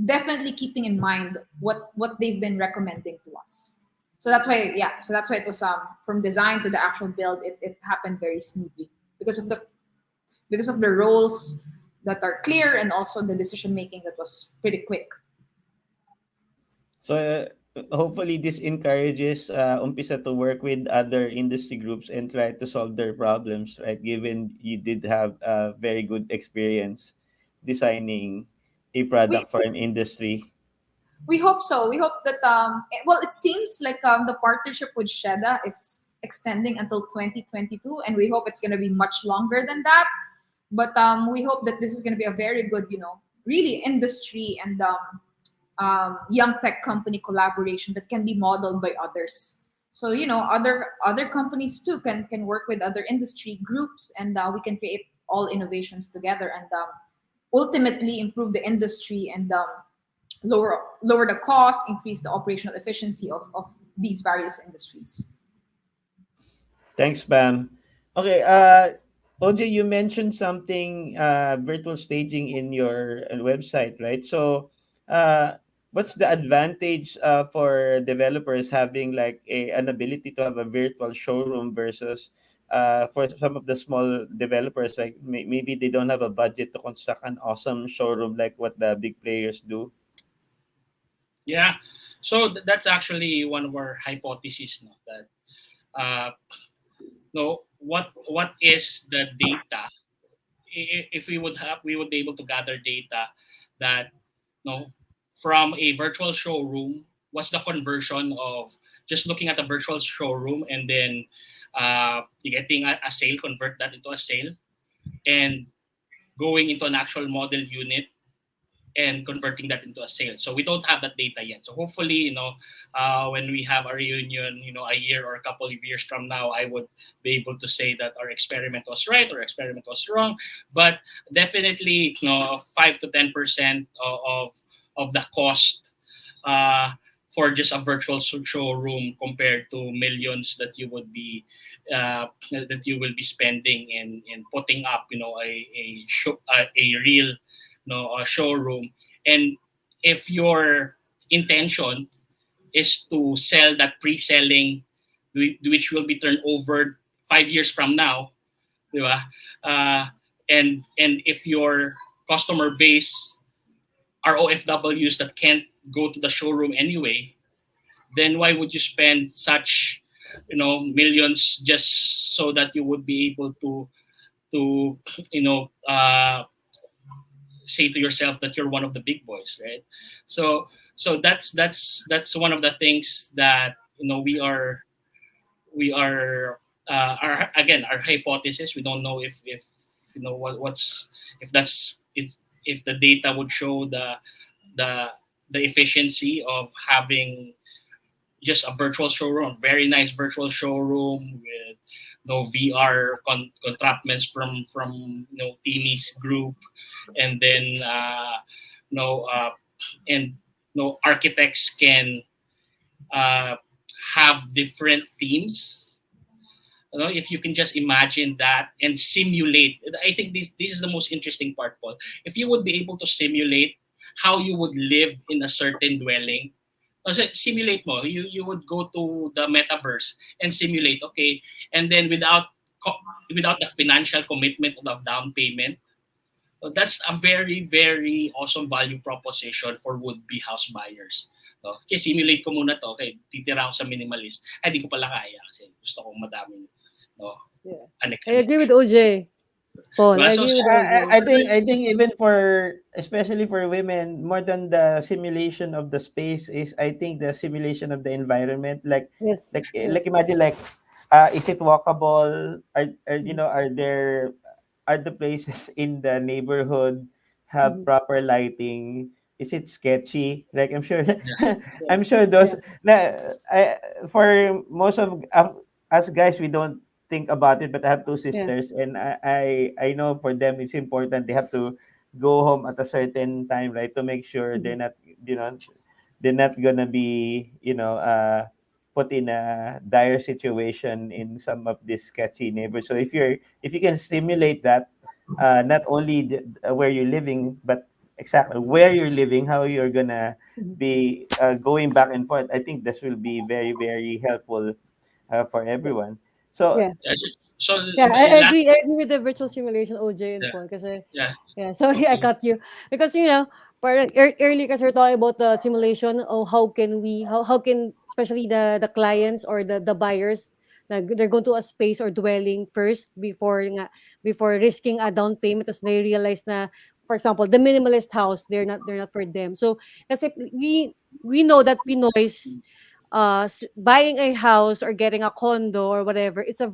definitely keeping in mind what they've been recommending to us. So that's why, yeah. So that's why it was from design to the actual build. It happened very smoothly because of the roles that are clear, and also the decision making that was pretty quick. So hopefully this encourages Umpisa to work with other industry groups and try to solve their problems, right? Given you did have a very good experience designing a We product for an industry. we hope so. We hope that well, it seems like the partnership with Sheda is extending until 2022, and we hope it's going to be much longer than that. But we hope that this is going to be a very good, really industry and young tech company collaboration that can be modeled by others. So other companies too can work with other industry groups, and we can create all innovations together, and ultimately improve the industry, and lower the cost, increase the operational efficiency of these various industries. Thanks, Bam. Okay, OJ, you mentioned something virtual staging in your website, right? So, uh, what's the advantage for developers having like an ability to have a virtual showroom versus for some of the small developers, like maybe they don't have a budget to construct an awesome showroom like what the big players do? Yeah. So that's actually one of our hypotheses, no, that uh, no, what is the data? If we would be able to gather data that, no, from a virtual showroom, what's the conversion of just looking at a virtual showroom and then getting a sale, convert that into a sale, and going into an actual model unit and converting that into a sale. So we don't have that data yet. So hopefully, when we have a reunion, a year or a couple of years from now, I would be able to say that our experiment was right or experiment was wrong. But definitely, 5 to 10% of the cost for just a virtual showroom compared to millions that you would be that you will be spending in putting up, a real, a showroom. And if your intention is to sell that pre-selling, which will be turned over 5 years from now, di ba? And if your customer base are OFWs that can't go to the showroom anyway, then why would you spend such, millions just so that you would be able to you know say to yourself that you're one of the big boys, right? So that's one of the things that, we are our, again, our hypothesis. We don't know if what's if that's if the data would show the the efficiency of having just a virtual showroom, a very nice virtual showroom with no VR contraptments from Timmy's group, and then no and no architects can uh, have different themes. If you can just imagine that and simulate, I think this is the most interesting part, Paul. If you would be able to simulate how you would live in a certain dwelling. Kasi simulate mo, you would go to the metaverse and simulate, okay, and then without the financial commitment of the down payment. So that's a very, very awesome value proposition for would-be house buyers. No? Kasi simulate ko muna to, okay, titira ako sa minimalist. Ay, di ko pala kaya kasi gusto kong madaming, Yeah. anek-anek. I agree with OJ. Paul, Diba? I So, agree with I OJ. think even for, especially for women, more than the simulation of the space is, I think, the simulation of the environment. Like Yes. like Yes. like imagine, like, is it walkable? Are there, are the places in the neighborhood have Mhm. proper lighting? Is it sketchy? Like, I'm sure yeah, Yeah. I'm sure those, Yeah. na, for most of us guys, we don't think about it, but I have two Yeah. sisters, and I know for them it's important. They have to go home at a certain time, right, to make sure Mhm. you know they're not gonna be, put in a dire situation in some of these sketchy neighbors. So if you can stimulate that, not only where you're living, but exactly where you're living, how you're gonna Mhm. be going back and forth, I think this will be very, very helpful for everyone. So Yeah. yeah. So Yeah, I last, agree. I agree with the virtual simulation, OJ and yeah, Paul. Kasi, yeah, yeah, sorry, I okay, cut you. Because, parang earlier kasi we're talking about the simulation of how can, especially the clients or the buyers, na they're going to a space or dwelling first before risking a down payment because they realize na, for example, the minimalist house, they're not for them. So, kasi we know that Pinoys, buying a house or getting a condo or whatever, it's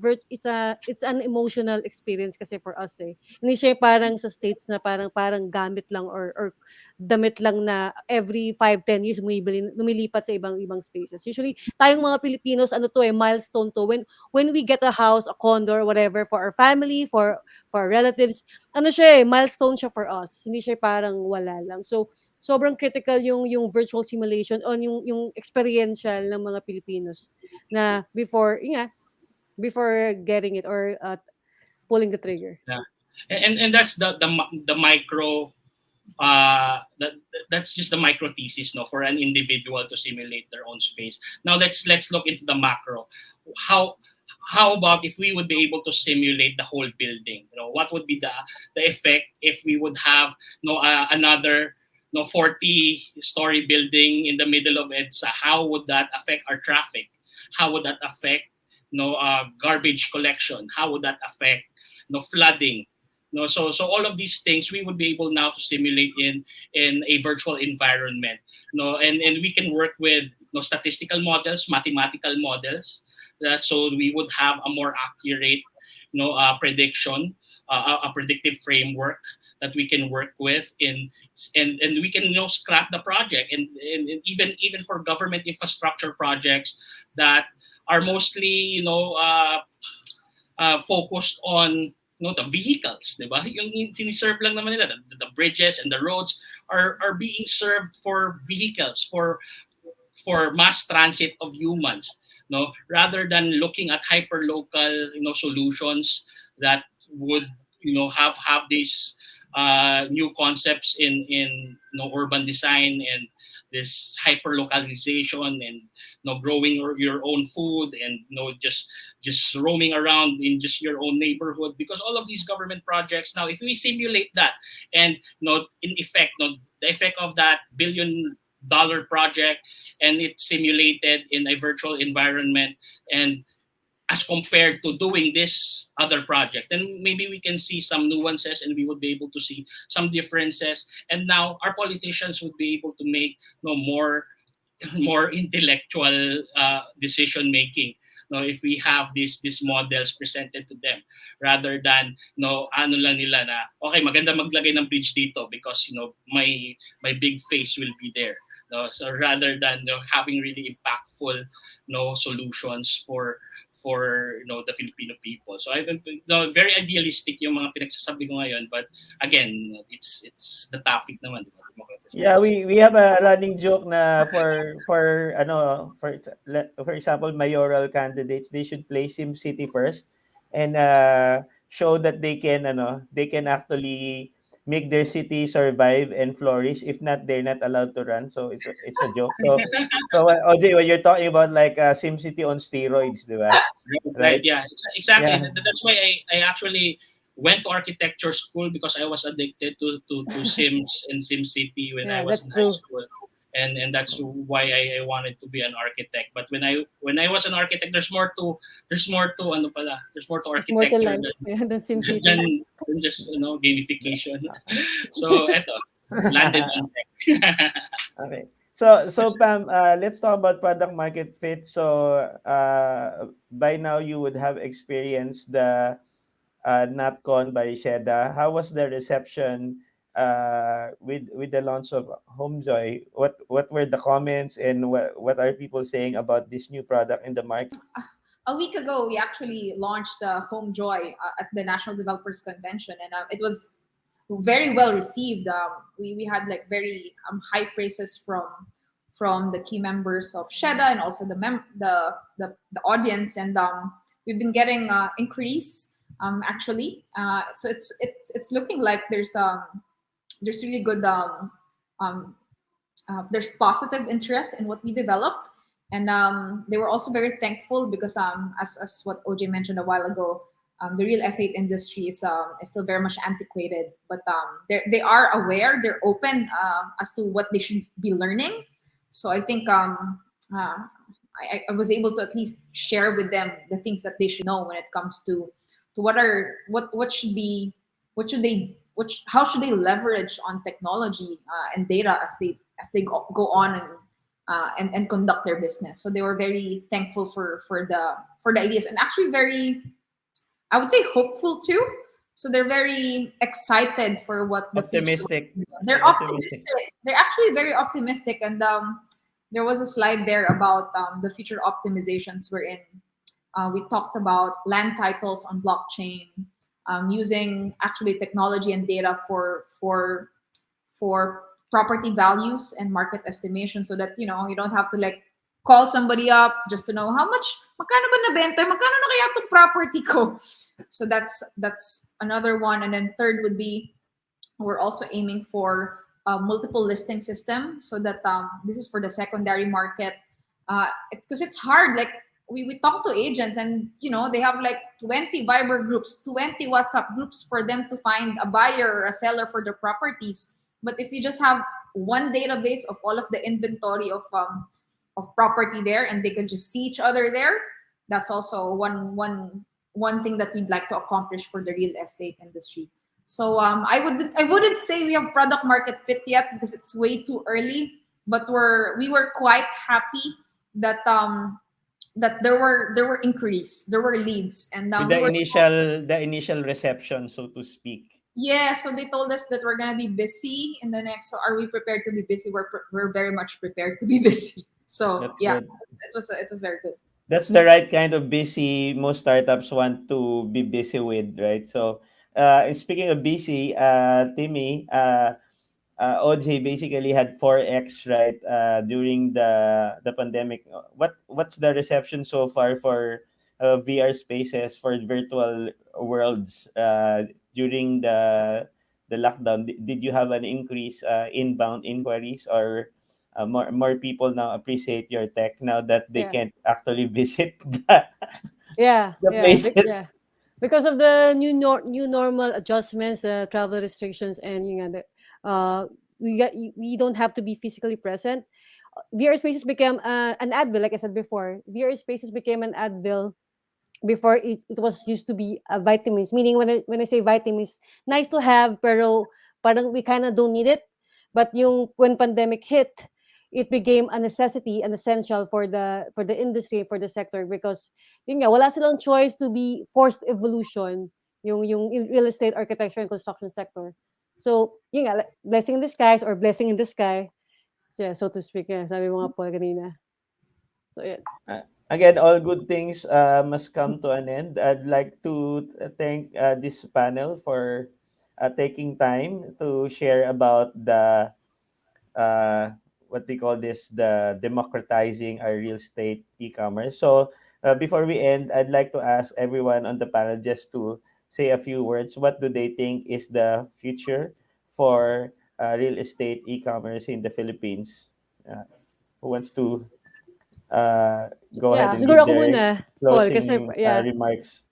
an emotional experience kasi for us eh. Hindi siya yung parang sa states na parang gamit lang or damit lang na every 5-10 years lumilipat sa ibang spaces. Usually tayong mga Pilipinos, ano to eh, milestone to, when we get a house, a condo or whatever for our family, for our relatives, ano siya eh, milestone siya for us. Hindi siya parang wala lang. So sobrang critical yung virtual simulation on yung experiential ng mga Pilipinos na before getting it or pulling the trigger. yeah. And that's the micro that's just the micro thesis, no, for an individual to simulate their own space. Now let's look into the macro. How how about if we would be able to simulate the whole building? What would be the effect if we would have another 40-story building in the middle of EDSA? How would that affect our traffic? How would that affect garbage collection? How would that affect flooding? So all of these things we would be able now to simulate in a virtual environment. And we can work with statistical models, mathematical models, so we would have a more accurate prediction, a predictive framework that we can work with and we can scrap the project and even for government infrastructure projects that are mostly focused on the vehicles, di ba? Yung siniserve lang naman nila, the bridges and the roads are being served for vehicles, for mass transit of humans, rather than looking at hyper local solutions that would have these new concepts in urban design and this hyper localization and growing your own food and just roaming around in just your own neighborhood, because all of these government projects now, if we simulate that and in effect the effect of that $1 billion project, and it's simulated in a virtual environment, and as compared to doing this other project, then maybe we can see some nuances and we would be able to see some differences. And now our politicians would be able to make more intellectual decision making. If we have these models presented to them, rather than ano lang nila na okay, maganda maglagay ng bridge dito because my big face will be there. So rather than having really impactful solutions for the Filipino people. So I've been very idealistic yung mga pinagsasabi ko ngayon, but again, it's the topic naman, di ba? Yeah, we have a running joke na for example, mayoral candidates, they should play SimCity first and show that they can actually make their city survive and flourish. If not, they're not allowed to run. So it's a joke. So OJ, when you're talking about like SimCity on steroids, di ba? Right. Yeah. Exactly. Yeah. That's why I actually went to architecture school, because I was addicted to Sims and SimCity when I was in high school. And that's why I wanted to be an architect. But when I was an architect, there's more to architecture than SimCity. than just gamification. So eto, landed on tech. Okay. So Pam, let's talk about product market fit. So by now you would have experienced the NatCon by Sheda. How was the reception with the launch of HomeJoy? What were the comments and what are people saying about this new product in the market? A week ago, we actually launched HomeJoy at the National Developers Convention, and it was very well received. We had like very high praises from the key members of Sheda and also the audience, and we've been getting increase actually. So it's looking like there's really good there's positive interest in what we developed, and they were also very thankful because as what OJ mentioned a while ago, the real estate industry is still very much antiquated, but they are aware, they're open as to what they should be learning. So I think I was able to at least share with them the things that they should know when it comes to how should they leverage on technology and data as they go on and conduct their business. So they were very thankful for the ideas, and actually very, I would say, hopeful too. So they're very excited for what the optimistic. Future. They're optimistic. They're actually very optimistic, and there was a slide there about the future optimizations wherein we talked about land titles on blockchain, using actually technology and data for property values and market estimation, so that you don't have to like call somebody up just to know how much, magkano ba nabenta, magkano na kaya itong property ko. So that's another one. And then third would be, we're also aiming for a multiple listing system, so that this is for the secondary market, because it's hard. Like we talk to agents, and they have like 20 Viber groups, 20 WhatsApp groups for them to find a buyer or a seller for their properties. But if you just have one database of all of the inventory of property there, and they can just see each other there, that's also one thing that we'd like to accomplish for the real estate industry. So I wouldn't say we have product market fit yet, because it's way too early. But we were quite happy that that there were inquiries, there were leads, and the initial reception, so to speak. Yeah, so they told us that we're gonna be busy in the next. So are we prepared to be busy? We're very much prepared to be busy. So That's yeah, good. it was very good. That's the right kind of busy most startups want to be busy with, right? So, and speaking of busy, Timmy, OJ basically had 4x, right, during the pandemic. What's the reception so far for VR spaces for virtual worlds during the lockdown? Did you have an increase inbound inquiries, or more people now appreciate your tech now that they Yeah. can't actually visit the Yeah. places? Because of the new normal adjustments, travel restrictions, and we don't have to be physically present. VR spaces became an Advil, like I said before. VR spaces became an Advil before it was used to be vitamins. Meaning when I say vitamins, nice to have, pero parang we kind of don't need it. But when pandemic hit, it became a necessity, an essential for the industry, for the sector, because yun nga, wala silang choice to be forced evolution yung in real estate, architecture, and construction sector. So yun nga, like, blessing in disguise or blessing in the sky. So, yeah, so to speak, yeah, sabi mo nga po kanina. So yeah. Again, all good things must come to an end. I'd like to thank this panel for taking time to share about the uh, what they call this, the democratizing our real estate e-commerce. So before we end, I'd like to ask everyone on the panel just to say a few words. What do they think is the future for real estate e-commerce in the Philippines? Who wants to uh, go ahead Yeah, and siguro give ako their muna, Paul, kasi closing yeah, remarks?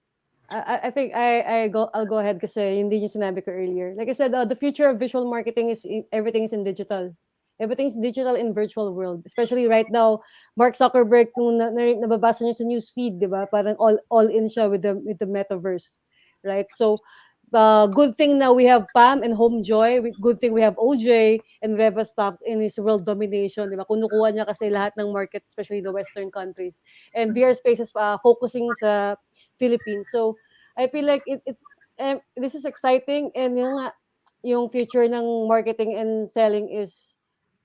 I think I'll go ahead kasi yun din yung sinabi ko earlier. Like I said, the future of visual marketing everything is in digital. Everything's digital in virtual world. Especially right now, Mark Zuckerberg, nung nababasa niyo sa news feed, di ba? Parang all in siya with the metaverse. Right? So, good thing now we have Pam and Homejoy. Good thing we have OJ and Reva Stock in his world domination. Di ba? Kunukuha niya kasi lahat ng market, especially the Western countries. And VR Spaces focusing sa Philippines. So, I feel like this is exciting, and yung future ng marketing and selling is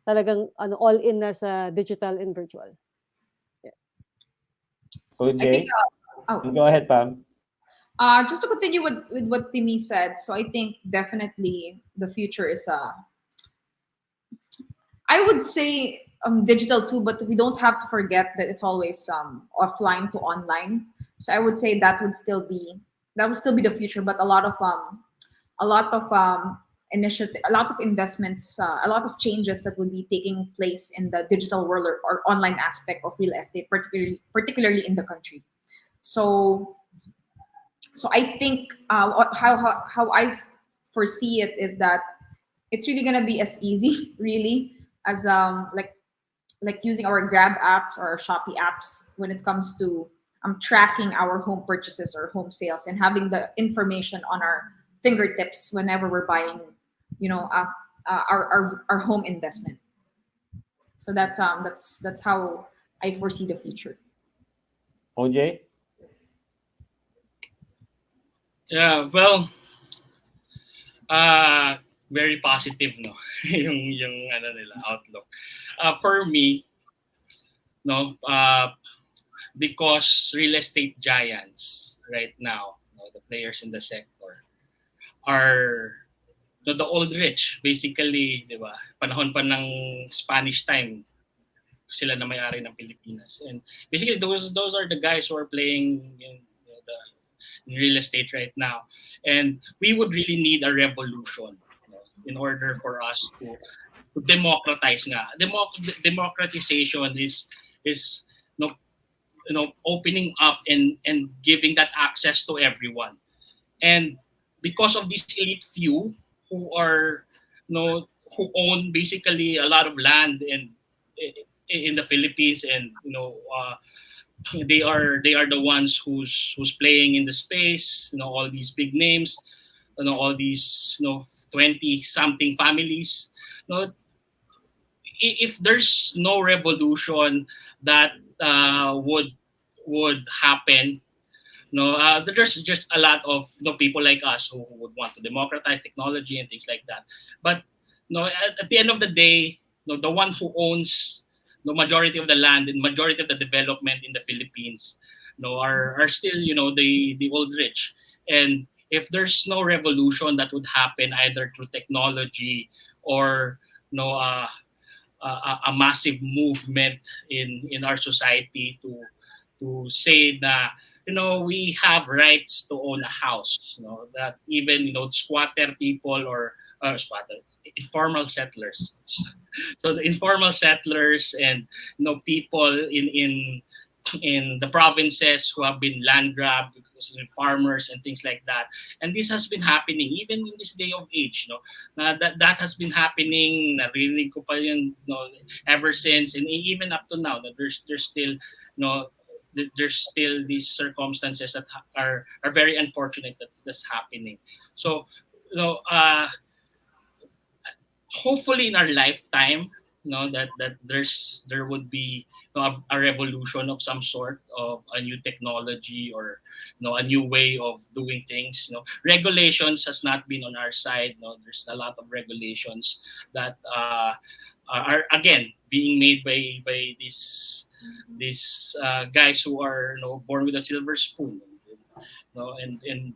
talagang all in na sa digital and virtual. Yeah. I think. OJ, Oh, go ahead, Pam. just to continue with what Timmy said. So I think definitely the future is I would say digital too, but we don't have to forget that it's always offline to online. So I would say that would still be the future, but a lot of initiative, a lot of investments, a lot of changes that would be taking place in the digital world or online aspect of real estate, particularly in the country. So I think how I foresee it is that it's really gonna be as easy, really, as like using our Grab apps or Shopee apps when it comes to tracking our home purchases or home sales and having the information on our fingertips whenever we're buying, our home investment. So that's how I foresee the future. OJ? Yeah, well, very positive, no? yung ano nila outlook. For me, no, because real estate giants right now, the players in the sector are the old rich, basically, di ba? Panahon pa ng Spanish time, sila na may-ari ng Pilipinas. And basically those are the guys who are playing in real estate right now. And we would really need a revolution, in order for us to democratize nga. Democratization is opening up and giving that access to everyone. And because of this elite few who are who own basically a lot of land in the Philippines, and they are the ones who's playing in the space, all these big names, all these 20 something families. If there's no revolution that would happen, No, there's just a lot of people like us who would want to democratize technology and things like that. But no, at the end of the day, no, the one who owns the majority of the land and majority of the development in the Philippines, no, are still the old rich. And if there's no revolution that would happen either through technology or no a massive movement in our society to say that we have rights to own a house, that even squatter people or squatter informal settlers so the informal settlers and people in the provinces who have been land grabbed because of farmers and things like that. And this has been happening even in this day of age. That has been happening. Narinig ko pa yun, ever since, and even up to now. That there's still there's still these circumstances that are very unfortunate that's happening. So you know uh, hopefully in our lifetime, that there would be a revolution of some sort of a new technology or a new way of doing things. Regulations has not been on our side. There's a lot of regulations that are again being made by these guys who are born with a silver spoon. And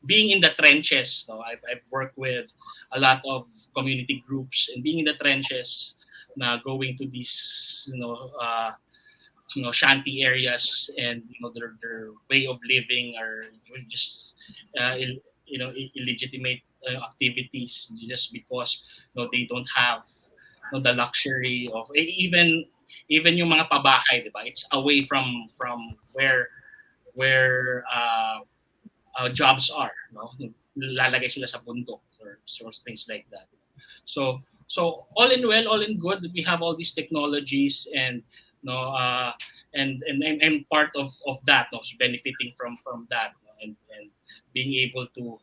being in the trenches, I've worked with a lot of community groups, and being in the trenches, going to these shanty areas, and their way of living are just illegitimate activities, just because they don't have the luxury of even yung mga pabahay, diba? It's away from where jobs are, lalagay sila sa bundok or things like that. So all in well, all in good, we have all these technologies, and I'm part of that, benefiting from that, and being able to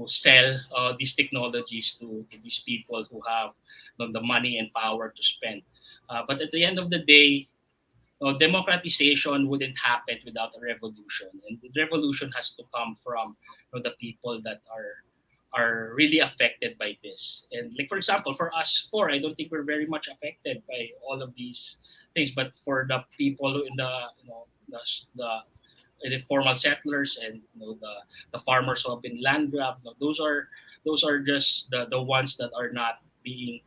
sell these technologies to these people who have the money and power to spend. But at the end of the day, democratization wouldn't happen without a revolution, and the revolution has to come from the people that are really affected by this. And like for example, for us four, I don't think we're very much affected by all of these things, but for the people in the formal settlers, and the farmers who have been land grabbed, those are just the ones that are not being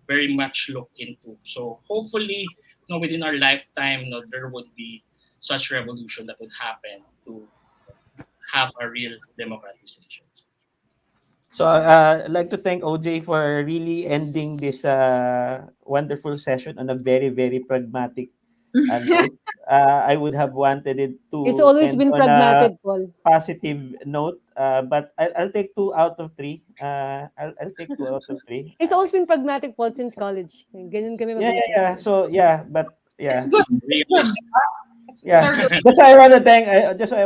very much looked into. So hopefully, within our lifetime, there would be such revolution that would happen to have a real democratization. So I'd like to thank OJ for really ending this wonderful session on a very, very pragmatic note. I would have wanted it It's to always end been on a pragmatic, Paul. positive note, but I'll take 2 out of 3. I'll take 2 out of 3. It's always been pragmatic, Paul, since college. Ganyan kami Yeah, yeah, mag-usap. yeah. So yeah, but It's yeah, good. It's good. Realistic. It's yeah. very good. Just why I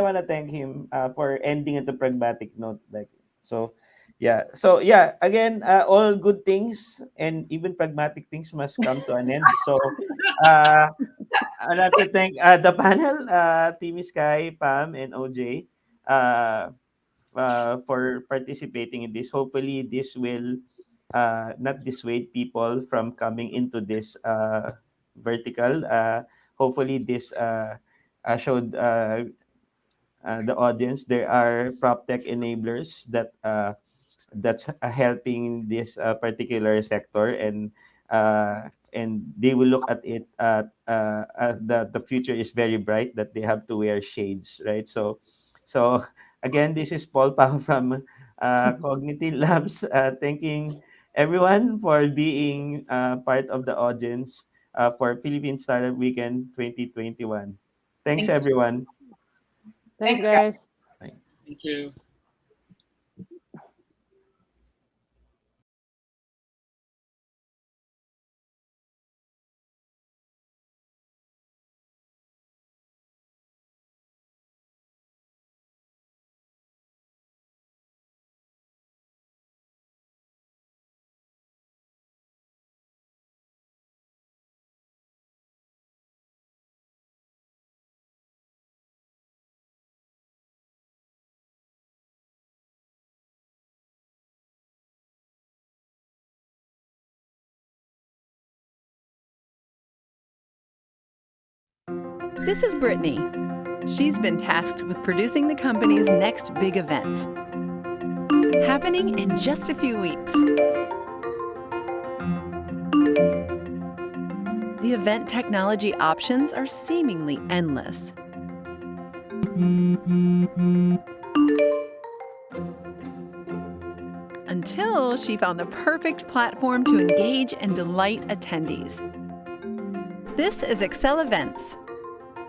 want to thank him for ending at a pragmatic note, like so. Yeah. So yeah, again, all good things and even pragmatic things must come to an end. So uh, I'd like to thank the panel, Team Sky, Pam, and OJ, uh, for participating in this. Hopefully, this will not dissuade people from coming into this vertical. Hopefully, this showed the audience there are prop tech enablers that's helping this particular sector, and they will look at it the future is very bright, that they have to wear shades, right? So again, this is Paul Pang from Cognity Labs, thanking everyone for being part of the audience for Philippine Startup Weekend 2021. Thanks, Thank you. everyone. Thanks, Thanks, guys. guys. Thank you. This is Brittany. She's been tasked with producing the company's next big event, happening in just a few weeks. The event technology options are seemingly endless. Until she found the perfect platform to engage and delight attendees. This is Excel Events,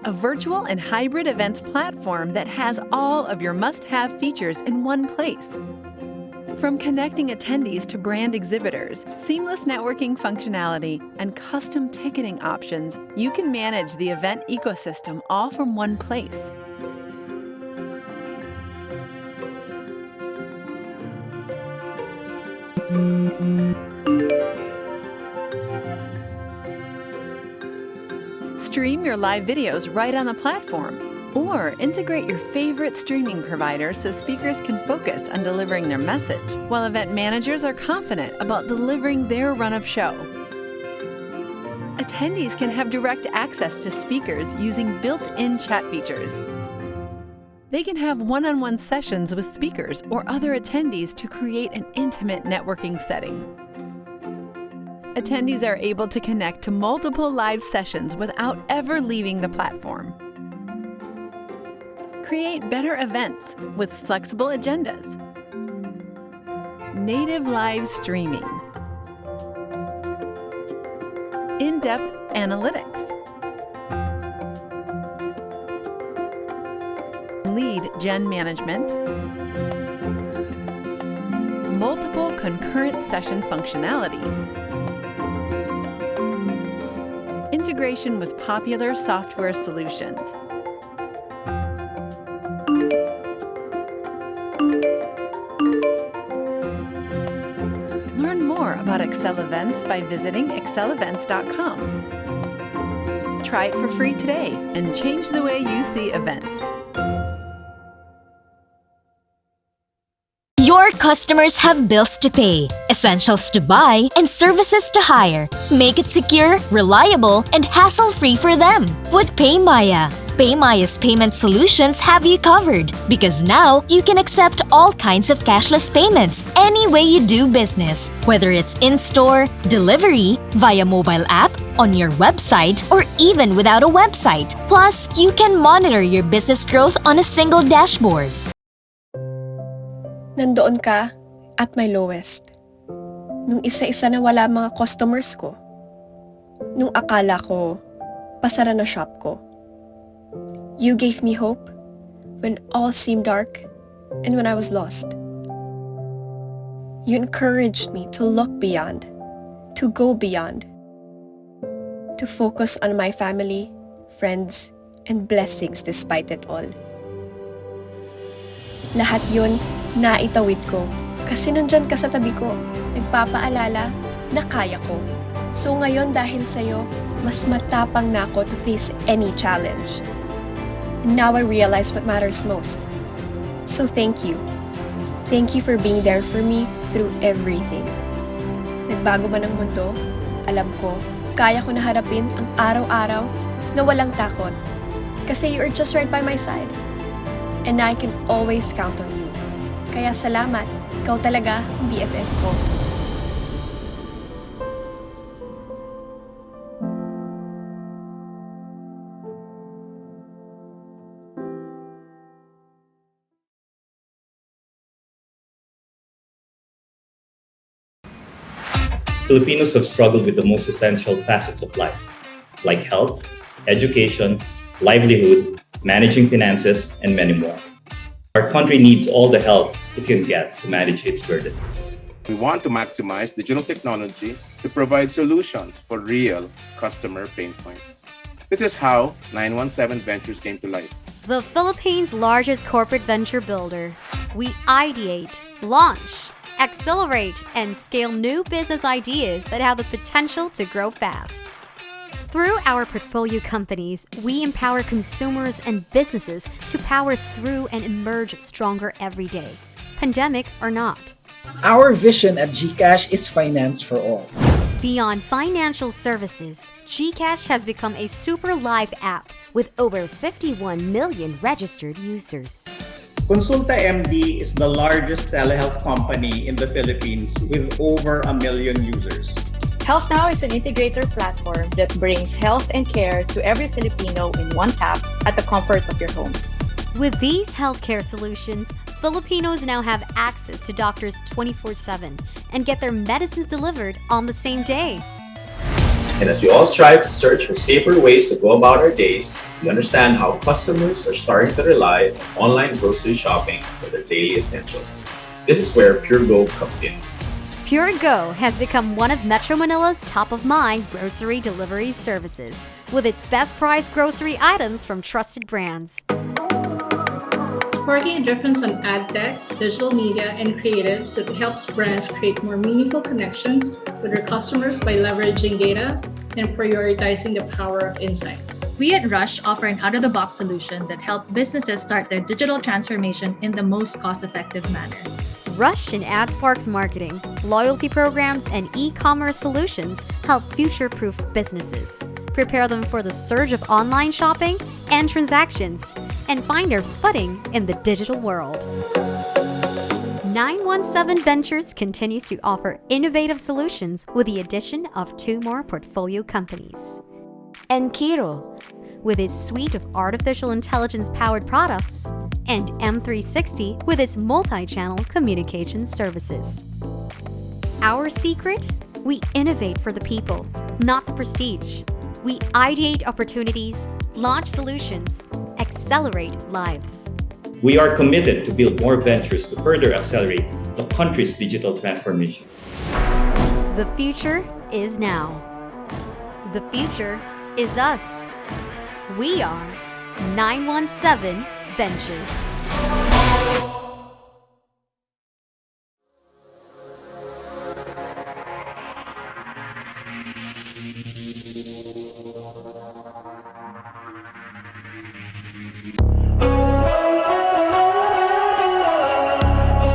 a virtual and hybrid events platform that has all of your must-have features in one place. From connecting attendees to brand exhibitors, seamless networking functionality, and custom ticketing options, you can manage the event ecosystem all from one place. Stream your live videos right on the platform, or integrate your favorite streaming provider so speakers can focus on delivering their message, while event managers are confident about delivering their run of show. Attendees can have direct access to speakers using built-in chat features. They can have one-on-one sessions with speakers or other attendees to create an intimate networking setting. Attendees are able to connect to multiple live sessions without ever leaving the platform. Create better events with flexible agendas. Native live streaming. In-depth analytics. Lead gen management. Multiple concurrent session functionality. Integration with popular software solutions. Learn more about Excel Events by visiting excelevents.com. Try it for free today and change the way you see events. Your customers have bills to pay, essentials to buy, and services to hire. Make it secure, reliable, and hassle-free for them with PayMaya. PayMaya's payment solutions have you covered because now you can accept all kinds of cashless payments any way you do business, whether it's in-store, delivery, via mobile app, on your website, or even without a website. Plus, you can monitor your business growth on a single dashboard. Nandoon ka at my lowest. Nung isa-isa na wala mga customers ko. Nung akala ko, pasara na shop ko. You gave me hope when all seemed dark and when I was lost. You encouraged me to look beyond, to go beyond, to focus on my family, friends, and blessings despite it all. Lahat yun, naitawid ko kasi nandyan ka sa tabi ko, nagpapaalala na kaya ko. So ngayon dahil sa'yo, mas matapang na ako to face any challenge. And now I realize what matters most. So thank you. Thank you for being there for me through everything. Nagbago man ang mundo, alam ko, kaya ko na harapin ang araw-araw na walang takot. Kasi you are just right by my side. And I can always count on you. Kaya salamat, ikaw talaga ang BFF ko. Filipinos have struggled with the most essential facets of life, like health, education, livelihood, managing finances, and many more. Our country needs all the help it can get to manage its burden. We want to maximize digital technology to provide solutions for real customer pain points. This is how 917 Ventures came to life. The Philippines' largest corporate venture builder. We ideate, launch, accelerate, and scale new business ideas that have the potential to grow fast. Through our portfolio companies, we empower consumers and businesses to power through and emerge stronger every day, pandemic or not. Our vision at GCash is finance for all. Beyond financial services, GCash has become a super live app with over 51 million registered users. Consulta MD is the largest telehealth company in the Philippines with over 1 million users. Health Now is an integrator platform that brings health and care to every Filipino in one tap at the comfort of your homes. With these healthcare solutions, Filipinos now have access to doctors 24/7 and get their medicines delivered on the same day. And as we all strive to search for safer ways to go about our days, we understand how customers are starting to rely on online grocery shopping for their daily essentials. This is where PureGo comes in. PureGo has become one of Metro Manila's top-of-mind grocery delivery services, with its best-priced grocery items from trusted brands. Sparking a difference on ad tech, digital media, and creatives that helps brands create more meaningful connections with their customers by leveraging data and prioritizing the power of insights. We at Rush offer an out-of-the-box solution that helps businesses start their digital transformation in the most cost-effective manner. Rush and AdSpark's marketing, loyalty programs, and e-commerce solutions help future-proof businesses, prepare them for the surge of online shopping and transactions, and find their footing in the digital world. 917 Ventures continues to offer innovative solutions with the addition of 2 more portfolio companies. Enkiro, with its suite of artificial intelligence-powered products, and M360 with its multi-channel communication services. Our secret? We innovate for the people, not the prestige. We ideate opportunities, launch solutions, accelerate lives. We are committed to build more ventures to further accelerate the country's digital transformation. The future is now. The future is us. We are 917 Ventures.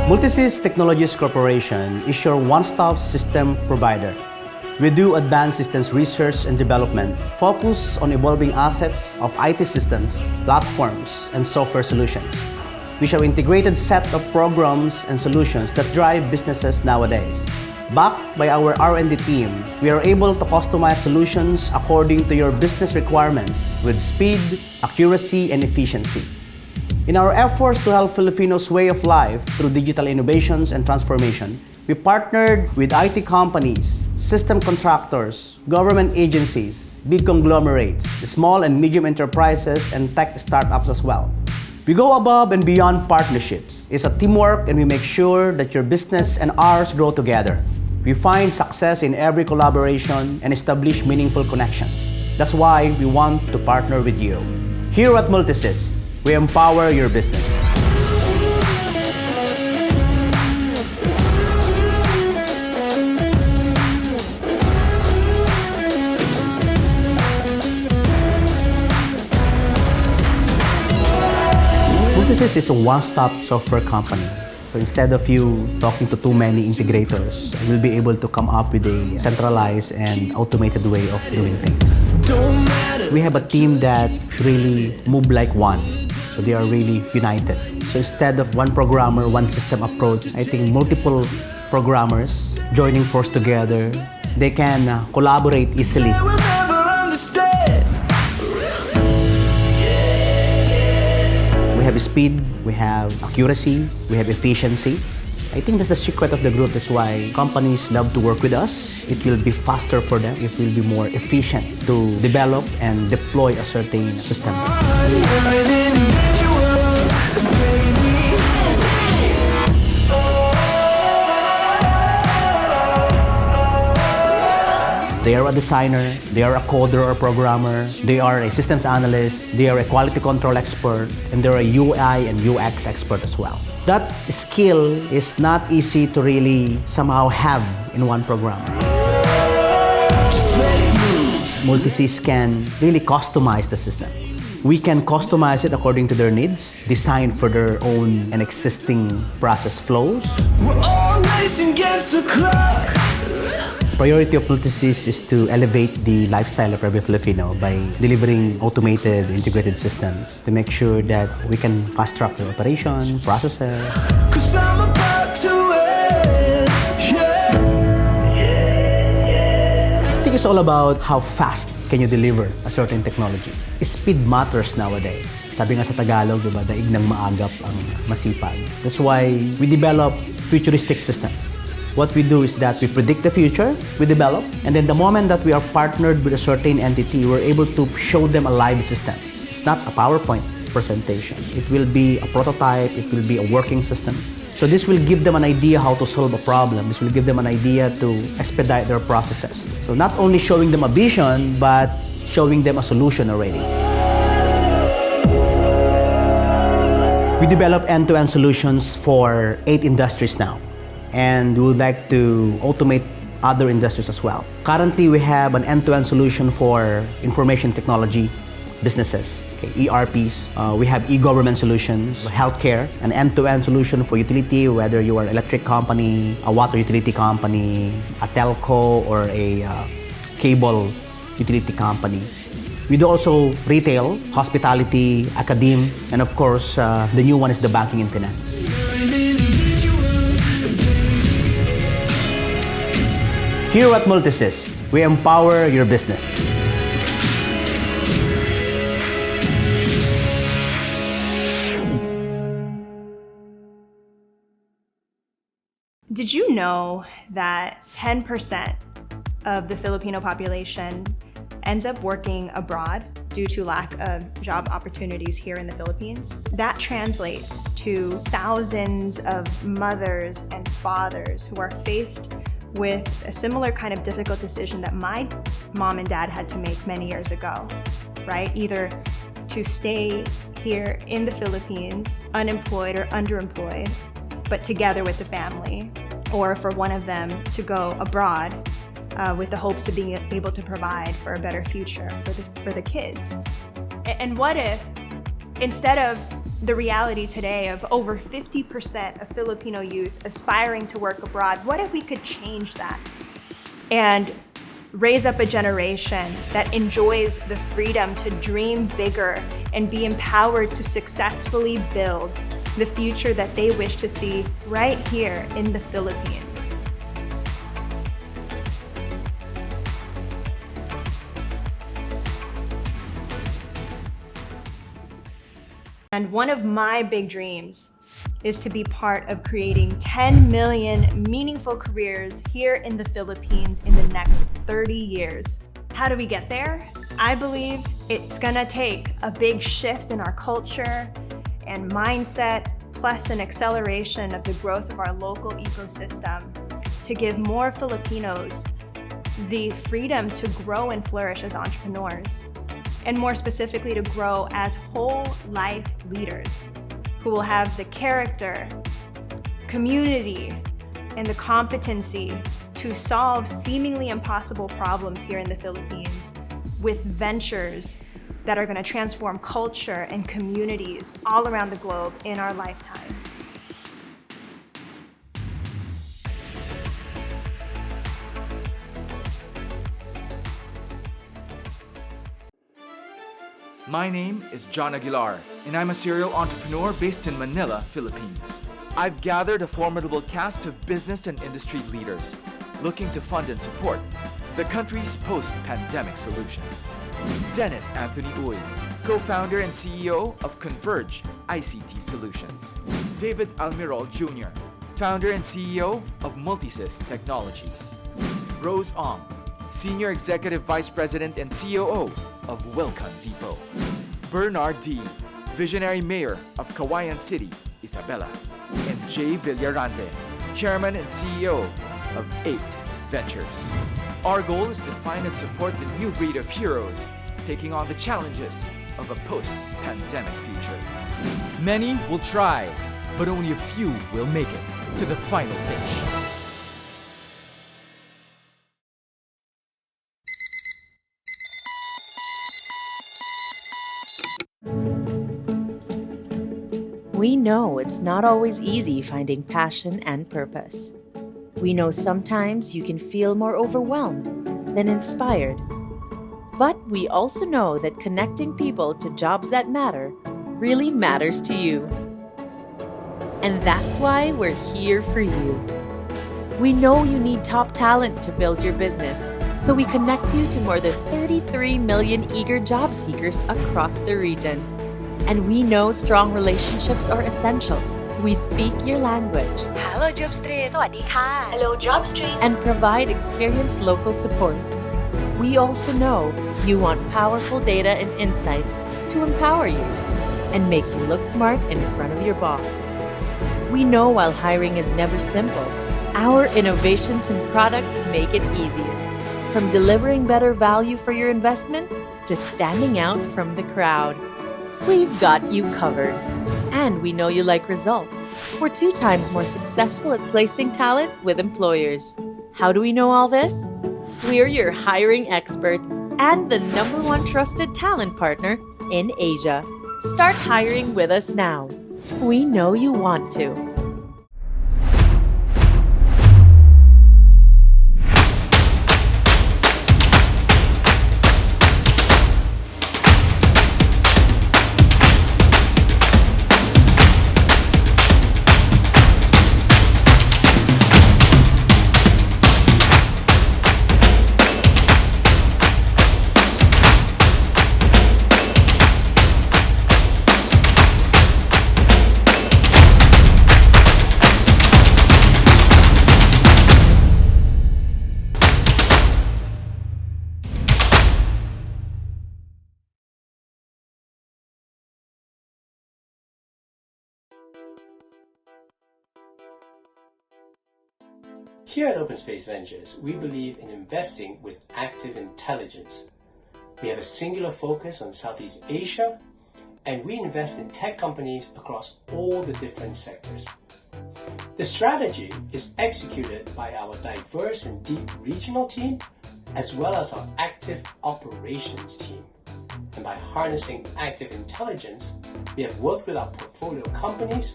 Multisys Technologies Corporation is your one-stop system provider. We do advanced systems research and development, focus on evolving assets of IT systems, platforms, and software solutions. We show integrated set of programs and solutions that drive businesses nowadays. Backed by our R&D team, we are able to customize solutions according to your business requirements with speed, accuracy, and efficiency. In our efforts to help Filipinos' way of life through digital innovations and transformation, we partnered with IT companies, system contractors, government agencies, big conglomerates, small and medium enterprises, and tech startups as well. We go above and beyond partnerships. It's a teamwork, and we make sure that your business and ours grow together. We find success in every collaboration and establish meaningful connections. That's why we want to partner with you. Here at Multisys, we empower your business. Multisys is a one-stop software company. So instead of you talking to too many integrators, you'll be able to come up with a centralized and automated way of doing things. We have a team that really move like one. So they are really united. So instead of one programmer, one system approach, I think multiple programmers joining force together, they can collaborate easily. We have speed, we have accuracy, we have efficiency. I think that's the secret of the group. That's why companies love to work with us. It will be faster for them. It will be more efficient to develop and deploy a certain system. They are a designer, they are a coder or programmer, they are a systems analyst, they are a quality control expert, and they're a UI and UX expert as well. That skill is not easy to really somehow have in one program. Multisys can really customize the system. We can customize it according to their needs, design for their own and existing process flows. We're all racing against the clock. priority of Multisys is to elevate the lifestyle of every Filipino by delivering automated, integrated systems to make sure that we can fast-track the operation, processes. I think it's all about how fast can you deliver a certain technology. Speed matters nowadays. Sabi nga sa Tagalog, diba, daig ng maagap ang masipag. That's why we develop futuristic systems. What we do is that we predict the future, we develop, and then the moment that we are partnered with a certain entity, we're able to show them a live system. It's not a PowerPoint presentation. It will be a prototype, it will be a working system. So this will give them an idea how to solve a problem. This will give them an idea to expedite their processes. So not only showing them a vision, but showing them a solution already. We develop end-to-end solutions for 8 industries now, and we would like to automate other industries as well. Currently, we have an end-to-end solution for information technology businesses, ERPs. We have e-government solutions, healthcare, an end-to-end solution for utility, whether you are an electric company, a water utility company, a telco, or a cable utility company. We do also retail, hospitality, academe, and of course, the new one is the banking and finance. Here at Multisys, we empower your business. Did you know that 10% of the Filipino population ends up working abroad due to lack of job opportunities here in the Philippines? That translates to thousands of mothers and fathers who are faced with a similar kind of difficult decision that my mom and dad had to make many years ago, right? Either to stay here in the Philippines, unemployed or underemployed, but together with the family, or for one of them to go abroad with the hopes of being able to provide for a better future for the kids. And what if, instead of the reality today of over 50% of Filipino youth aspiring to work abroad, what if we could change that and raise up a generation that enjoys the freedom to dream bigger and be empowered to successfully build the future that they wish to see right here in the Philippines? And one of my big dreams is to be part of creating 10 million meaningful careers here in the Philippines in the next 30 years. How do we get there? I believe it's gonna take a big shift in our culture and mindset, plus an acceleration of the growth of our local ecosystem to give more Filipinos the freedom to grow and flourish as entrepreneurs, and more specifically to grow as whole life leaders who will have the character, community, and the competency to solve seemingly impossible problems here in the Philippines with ventures that are going to transform culture and communities all around the globe in our lifetime. My name is John Aguilar, and I'm a serial entrepreneur based in Manila, Philippines. I've gathered a formidable cast of business and industry leaders looking to fund and support the country's post-pandemic solutions. Dennis Anthony Uy, co-founder and CEO of Converge ICT Solutions. David Almirol Jr., founder and CEO of Multisys Technologies. Rose Ong, Senior Executive Vice President and COO of Wilcon Depot. Bernard D., Visionary Mayor of Kawayan City, Isabela. And Jay Villarante, Chairman and CEO of 8 Ventures. Our goal is to find and support the new breed of heroes taking on the challenges of a post-pandemic future. Many will try, but only a few will make it to the final pitch. We know it's not always easy finding passion and purpose. We know sometimes you can feel more overwhelmed than inspired. But we also know that connecting people to jobs that matter really matters to you. And that's why we're here for you. We know you need top talent to build your business, so we connect you to more than 33 million eager job seekers across the region. And we know strong relationships are essential. We speak your language. Hello Jobstreet สวัสดีค่ะ Hello Jobstreet and provide experienced local support. We also know you want powerful data and insights to empower you and make you look smart in front of your boss. We know while hiring is never simple, our innovations and products make it easier. From delivering better value for your investment to standing out from the crowd. We've got you covered. And we know you like results. We're 2 times more successful at placing talent with employers. How do we know all this? We're your hiring expert and the #1 trusted talent partner in Asia. Start hiring with us now. We know you want to. Here at Open Space Ventures, we believe in investing with active intelligence. We have a singular focus on Southeast Asia, and we invest in tech companies across all the different sectors. The strategy is executed by our diverse and deep regional team, as well as our active operations team. And by harnessing active intelligence, we have worked with our portfolio companies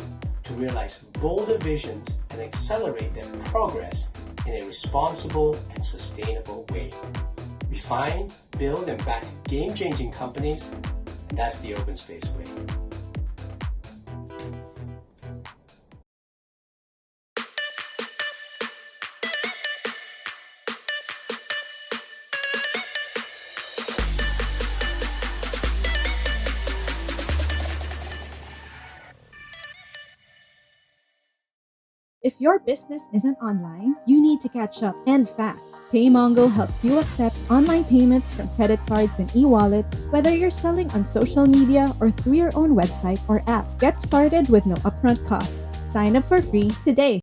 to realize bolder visions and accelerate their progress in a responsible and sustainable way. We find, build, and back game-changing companies, and that's the Open Space way. If your business isn't online, you need to catch up and fast. PayMongo helps you accept online payments from credit cards and e-wallets, whether you're selling on social media or through your own website or app. Get started with no upfront costs. Sign up for free today.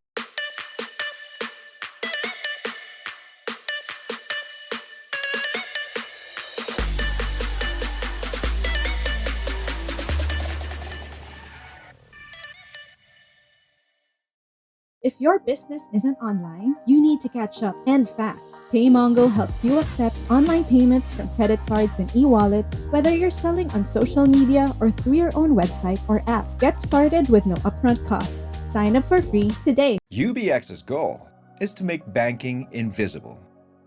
If your business isn't online, you need to catch up and fast. PayMongo helps you accept online payments from credit cards and e-wallets, whether you're selling on social media or through your own website or app. Get started with no upfront costs. Sign up for free today. UBX's goal is to make banking invisible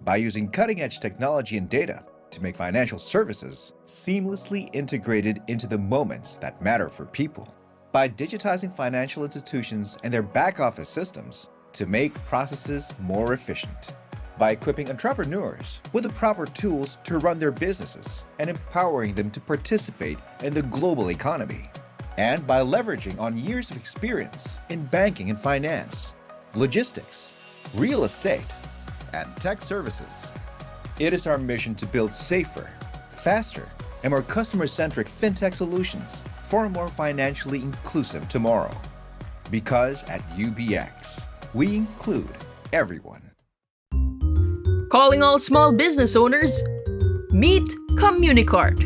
by using cutting-edge technology and data to make financial services seamlessly integrated into the moments that matter for people. By digitizing financial institutions and their back-office systems to make processes more efficient. By equipping entrepreneurs with the proper tools to run their businesses and empowering them to participate in the global economy. And by leveraging on years of experience in banking and finance, logistics, real estate, and tech services. It is our mission to build safer, faster, and more customer-centric fintech solutions for a more financially inclusive tomorrow. Because at UBX, we include everyone. Calling all small business owners, meet Communicart,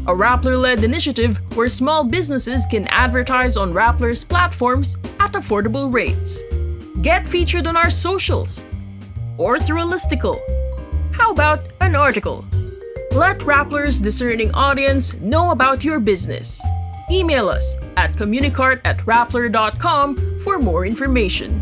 a Rappler-led initiative where small businesses can advertise on Rappler's platforms at affordable rates. Get featured on our socials or through a listicle. How about an article? Let Rappler's discerning audience know about your business. Email us at communicart@rappler.com for more information.